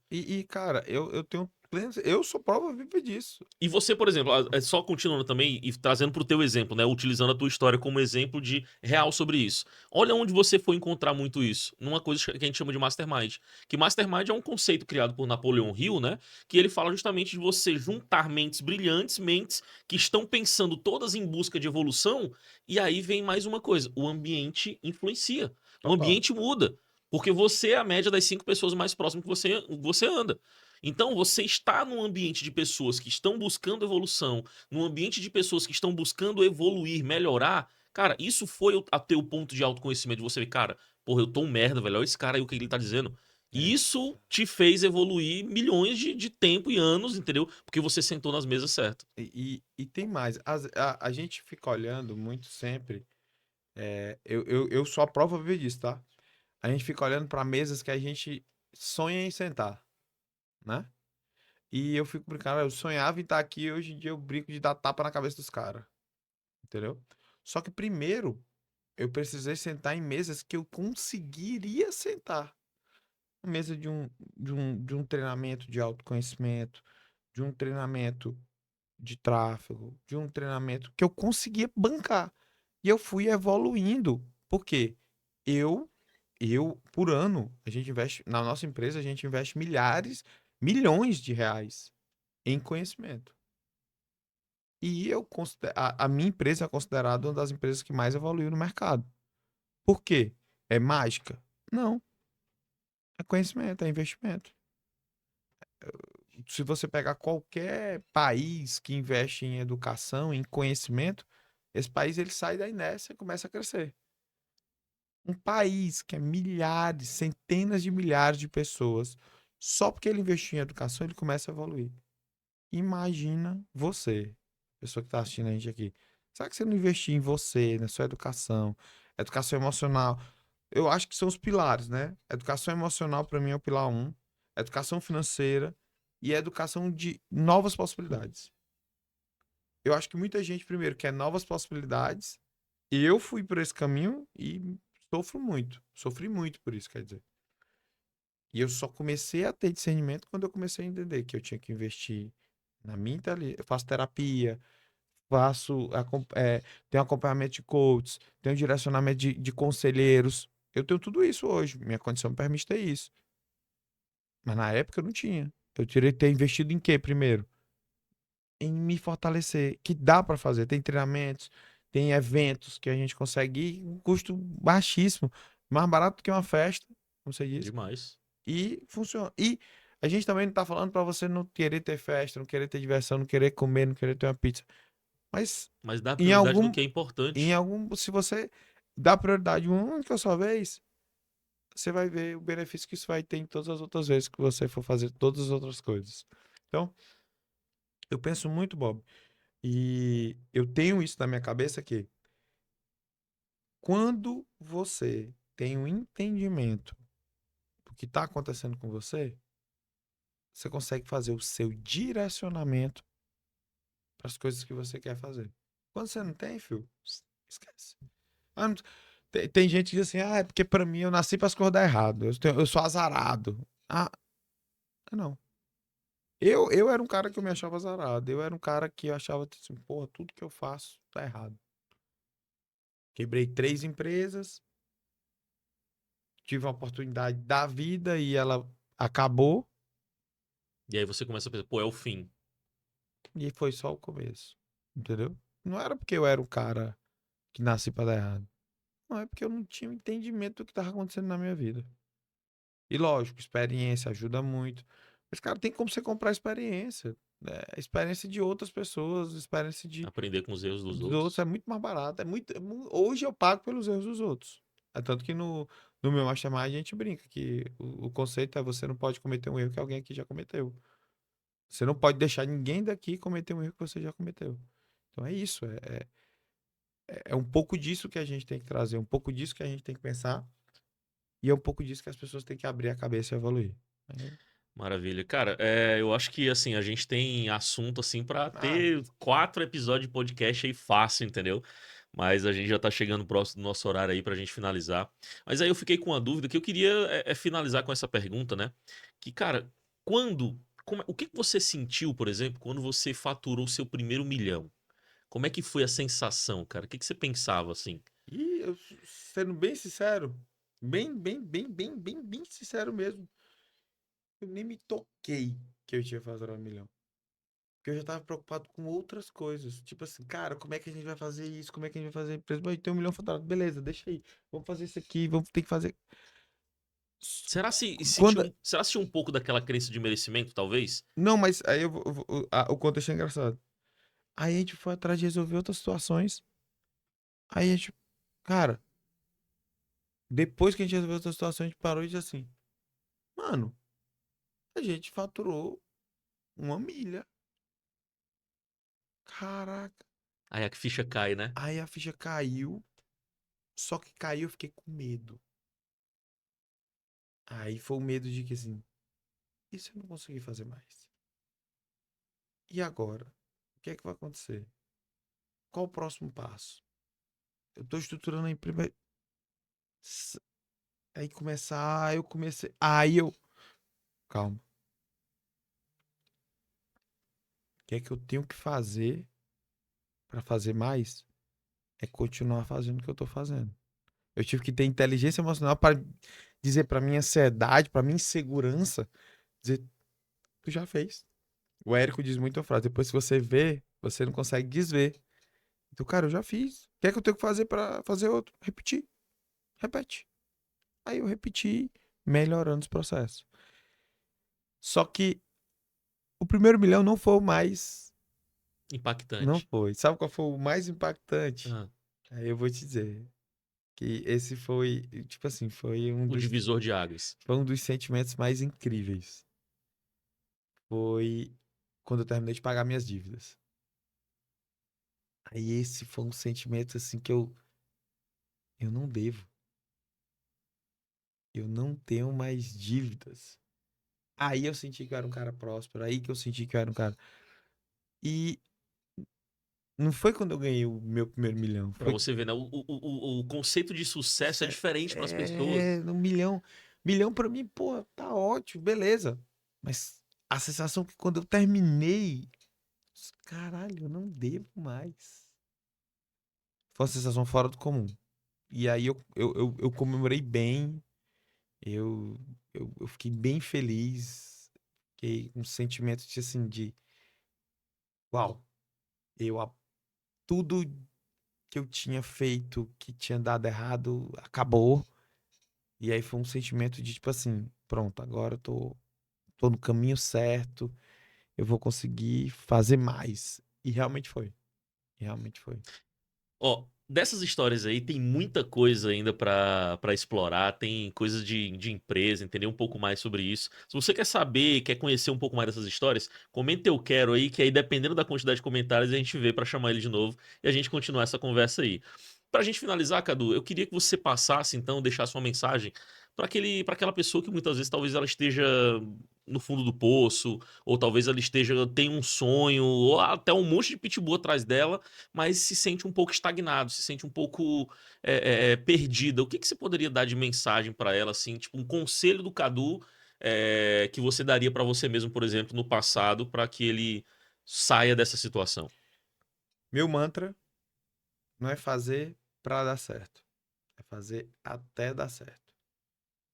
Cara, eu tenho plenos. Eu sou prova viva disso. E você, por exemplo, só continuando também e trazendo pro teu exemplo, né? Utilizando a tua história como exemplo de real sobre isso. Olha onde você foi encontrar muito isso. Numa coisa que a gente chama de mastermind. Que mastermind é um conceito criado por Napoleão Hill, né? Que ele fala justamente de você juntar mentes brilhantes, mentes que estão pensando todas em busca de evolução. E aí vem mais uma coisa: o ambiente influencia. O Total. ambiente muda. Porque você é a média das 5 pessoas mais próximas que você anda. Então, você está num ambiente de pessoas que estão buscando evolução, num ambiente de pessoas que estão buscando evoluir, melhorar. Cara, isso foi a teu ponto de autoconhecimento. De você ver, cara, porra, eu tô um merda, velho. Olha esse cara aí, o que ele tá dizendo. E É. isso te fez evoluir milhões de tempo e anos, entendeu? Porque você sentou nas mesas certas. E tem mais. A gente fica olhando muito sempre. Eu sou a prova viva disso, tá? A gente fica olhando para mesas que a gente sonha em sentar, né? E eu fico brincando, eu sonhava em estar aqui, hoje em dia eu brinco de dar tapa na cabeça dos caras, entendeu? Só que primeiro eu precisei sentar em mesas que eu conseguiria sentar. Mesa de um treinamento de autoconhecimento, de um treinamento de tráfego, de um treinamento que eu conseguia bancar. E eu fui evoluindo. Por quê? Eu, por ano, a gente investe, na nossa empresa, a gente investe milhares, milhões de reais em conhecimento. E a minha empresa é considerada uma das empresas que mais evoluiu no mercado. Por quê? É mágica? Não. É conhecimento, é investimento. Se você pegar qualquer país que investe em educação, em conhecimento, esse país ele sai da inércia e começa a crescer. Um país que é milhares, centenas de milhares de pessoas, só porque ele investiu em educação, ele começa a evoluir. Imagina você, pessoa que está assistindo a gente aqui. Será que você não investir em você, na sua educação, educação emocional? Eu acho que são os pilares, né? Educação emocional, para mim, é o pilar um. Educação financeira e a educação de novas possibilidades. Eu acho que muita gente, primeiro, quer novas possibilidades. Eu fui por esse caminho e sofro muito. Sofri muito por isso, quer dizer. E eu só comecei a ter discernimento quando eu comecei a entender que eu tinha que investir na minha inteligência. Eu faço terapia, tenho acompanhamento de coaches, tenho direcionamento de conselheiros. Eu tenho tudo isso hoje. Minha condição me permite ter isso. Mas na época eu não tinha. Eu teria que ter investido em quê primeiro? Em me fortalecer, que dá para fazer. Tem treinamentos, tem eventos que a gente consegue ir, um custo baixíssimo, mais barato que uma festa, como você disse, Demais. e funciona. E a gente também não tá falando para você não querer ter festa, não querer ter diversão, não querer comer, não querer ter uma pizza. Mas Mas dá em prioridade no algum, que é em importante. algum, se você dá prioridade uma única só vez, você vai ver o benefício que isso vai ter em todas as outras vezes que você for fazer todas as outras coisas. Então, eu penso muito, Bob. E eu tenho isso na minha cabeça que quando você tem um entendimento do que está acontecendo com você, você consegue fazer o seu direcionamento para as coisas que você quer fazer. Quando você não tem, filho, esquece. Tem gente que diz assim, é porque para mim eu nasci para as coisas dar errado, eu sou azarado. Ah, não. Eu era um cara que eu me achava azarado. Eu era um cara que eu achava assim, porra, tudo que eu faço tá errado. Quebrei 3 empresas, tive uma oportunidade da vida e ela acabou, E aí você começa a pensar, pô, é o fim. e foi só o começo. Entendeu? Não era porque eu era o cara que nasci pra dar errado. Não, é porque eu não tinha um entendimento do que tava acontecendo na minha vida. E lógico, experiência ajuda muito. Mas, cara, tem como você comprar experiência. Né? A experiência de outras pessoas, a experiência Aprender com os erros dos dos outros é outros. muito mais barato. Hoje eu pago pelos erros dos outros. É tanto que no meu Mastermind a gente brinca que o conceito é você não pode cometer um erro que alguém aqui já cometeu. Você não pode deixar ninguém daqui cometer um erro que você já cometeu. Então é isso. É um pouco disso que a gente tem que trazer, um pouco disso que a gente tem que pensar. E é um pouco disso que as pessoas têm que abrir a cabeça e evoluir. É, Maravilha. Cara, eu acho que assim, a gente tem assunto assim pra ah, ter 4 episódios de podcast aí fácil, entendeu? Mas a gente já tá chegando próximo do nosso horário aí pra gente finalizar. Mas aí eu fiquei com uma dúvida que eu queria finalizar com essa pergunta, né? Que, cara, quando. O que que você sentiu, por exemplo, quando você faturou seu primeiro milhão? Como é que foi a sensação, cara? O que que você pensava assim? e eu, sendo bem sincero, bem sincero mesmo, eu nem me toquei que eu tinha faturado 1 milhão. Porque eu já tava preocupado com outras coisas. Tipo assim, cara, como é que a gente vai fazer isso? Como é que a gente vai fazer a empresa? Bom, tem 1 milhão faturado. Beleza, deixa aí. Vamos fazer isso aqui, vamos ter que fazer. Será se Quando. tinha um pouco daquela crença de merecimento, talvez? Não, mas aí o contexto é engraçado. Aí a gente foi atrás de resolver outras situações. Aí a gente, cara, depois que a gente resolveu outras situações, a gente parou e disse assim, mano, a gente faturou 1 milha. Caraca. Aí a ficha cai, né? Aí a ficha caiu, só que caiu, eu fiquei com medo. Aí foi o medo de que assim, e se eu não conseguir fazer mais? E agora? O que é que vai acontecer? Qual o próximo passo? Eu tô estruturando a empresa. S- Aí começar, eu comecei. Aí eu. Calma. O que é que eu tenho que fazer pra fazer mais? É continuar fazendo o que eu tô fazendo. Eu tive que ter inteligência emocional para dizer pra minha ansiedade, pra minha insegurança, dizer, tu já fez. O Érico diz muito a frase, depois que você vê, você não consegue desver. Então, cara, eu já fiz. O que é que eu tenho que fazer pra fazer outro? Repetir. Repete. Aí eu repeti, melhorando os processos. Só que o primeiro milhão não foi o mais. Não Impactante. foi. Sabe qual foi o mais impactante? Ah, Aí eu vou te dizer que esse foi, tipo assim, o divisor de águas. foi um dos sentimentos mais incríveis. Foi quando eu terminei de pagar minhas dívidas. Aí esse foi um sentimento assim que eu não devo. Eu não tenho mais dívidas. Aí eu senti que eu era um cara próspero, aí que eu senti que eu era um cara. E não foi quando eu ganhei o meu primeiro milhão, Pra foi você ver, né? O conceito de sucesso é diferente para as pessoas. é, 1 milhão. Milhão pra mim, pô, tá ótimo, beleza. Mas a sensação que quando eu terminei, caralho, eu não devo mais. Foi uma sensação fora do comum. E aí eu comemorei bem, eu, eu fiquei bem feliz, fiquei com um sentimento de assim, de uau, eu, tudo que eu tinha feito que tinha dado errado acabou. E aí foi um sentimento de tipo assim, pronto, agora eu tô no caminho certo, eu vou conseguir fazer mais. E realmente foi. E realmente foi. Ó, dessas histórias aí tem muita coisa ainda pra explorar, tem coisas de empresa, entender um pouco mais sobre isso. Se você quer saber, quer conhecer um pouco mais dessas histórias, comenta eu quero aí, que aí dependendo da quantidade de comentários a gente vê pra chamar ele de novo e a gente continuar essa conversa aí. Pra gente finalizar, Cadu, eu queria que você passasse então, deixasse uma mensagem para aquela pessoa que muitas vezes talvez ela esteja no fundo do poço, ou talvez ela esteja tem um sonho, ou até um monte de pitbull atrás dela, mas se sente um pouco estagnado, se sente um pouco perdida. O que que você poderia dar de mensagem para ela, assim, tipo um conselho do Cadu, que você daria pra você mesmo, por exemplo, no passado, pra que ele saia dessa situação? Meu mantra não é fazer para dar certo, é fazer até dar certo.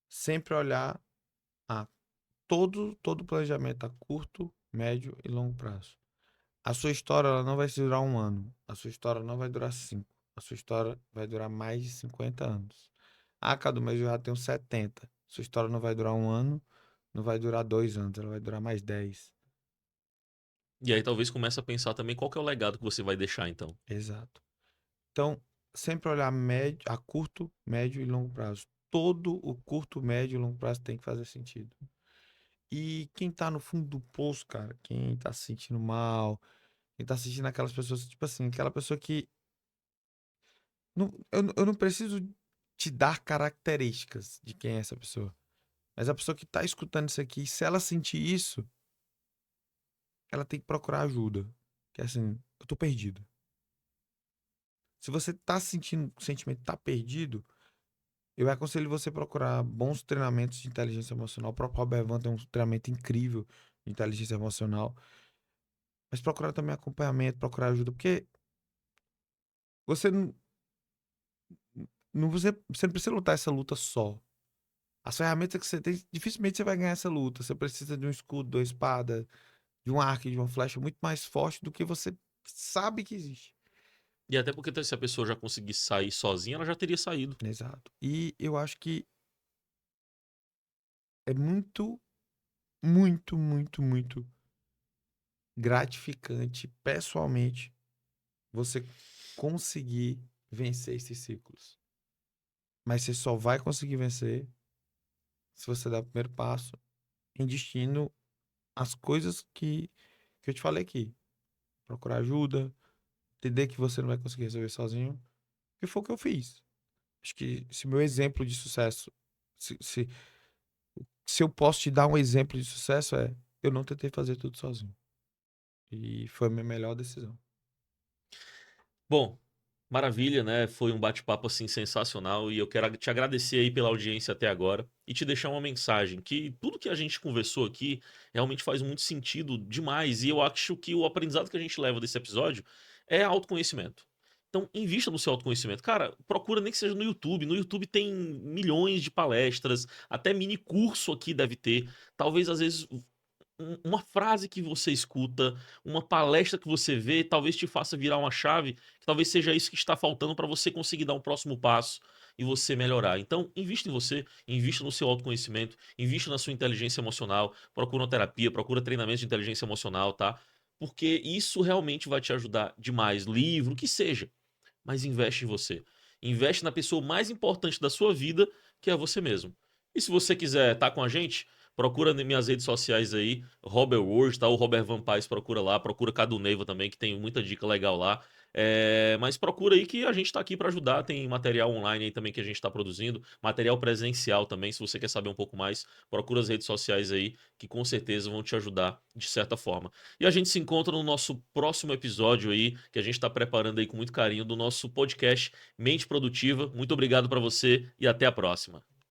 Sempre olhar a todo planejamento a curto, médio e longo prazo. A sua história ela não vai durar um ano, a sua história não vai durar cinco, a sua história vai durar mais de 50 anos. Ah, cada mês eu já tenho 70. Sua história não vai durar um ano, não vai durar 2 anos, ela vai durar mais 10. E aí talvez comece a pensar também qual que é o legado que você vai deixar, então. Exato. Então, sempre olhar médio, a curto, médio e longo prazo. Todo o curto, médio e longo prazo tem que fazer sentido. E quem tá no fundo do poço, cara, quem tá se sentindo mal, quem tá sentindo aquelas pessoas, tipo assim, aquela pessoa que. Eu não preciso te dar características de quem é essa pessoa. Mas a pessoa que tá escutando isso aqui, se ela sentir isso, ela tem que procurar ajuda. Que é assim, eu tô perdido. Se você tá sentindo o sentimento tá perdido, eu aconselho você procurar bons treinamentos de inteligência emocional. O próprio Robert Van tem um treinamento incrível de inteligência emocional. Mas procurar também acompanhamento, procurar ajuda, porque você você não precisa lutar essa luta só. As ferramentas que você tem, dificilmente você vai ganhar essa luta. Você precisa de um escudo, de uma espada, de um arco, e de uma flecha muito mais forte do que você sabe que existe. E até porque se a pessoa já conseguisse sair sozinha, ela já teria saído. Exato. E eu acho que é muito, muito, muito, muito gratificante pessoalmente você conseguir vencer esses ciclos. Mas você só vai conseguir vencer se você der o primeiro passo em destino às coisas que eu te falei aqui. Procurar ajuda, entender que você não vai conseguir resolver sozinho. Que foi o que eu fiz. Acho que se meu exemplo de sucesso, se, se, se eu posso te dar um exemplo de sucesso, eu não tentei fazer tudo sozinho. E foi a minha melhor decisão. Bom, maravilha, né? Foi um bate-papo assim sensacional e eu quero te agradecer aí pela audiência até agora e te deixar uma mensagem que tudo que a gente conversou aqui realmente faz muito sentido demais e eu acho que o aprendizado que a gente leva desse episódio é autoconhecimento. Então, invista no seu autoconhecimento. Cara, procura nem que seja no YouTube. No YouTube tem milhões de palestras, até mini curso aqui deve ter. Talvez, às vezes, uma frase que você escuta, uma palestra que você vê, talvez te faça virar uma chave, que talvez seja isso que está faltando para você conseguir dar um próximo passo e você melhorar. Então, invista em você, invista no seu autoconhecimento, invista na sua inteligência emocional, procura uma terapia, procura treinamento de inteligência emocional, tá? Porque isso realmente vai te ajudar demais. Livro, o que seja, mas investe em você. Investe na pessoa mais importante da sua vida, que é você mesmo. E se você quiser estar com a gente, procura nas minhas redes sociais aí, Robert Word, tá? O Robert Van Pais procura lá, procura Cadu Neiva também, que tem muita dica legal lá. Mas procura aí que a gente tá aqui para ajudar, tem material online aí também que a gente tá produzindo, material presencial também, se você quer saber um pouco mais, procura as redes sociais aí, que com certeza vão te ajudar de certa forma. E a gente se encontra no nosso próximo episódio aí, que a gente tá preparando aí com muito carinho, do nosso podcast Mente Produtiva. Muito obrigado para você e até a próxima.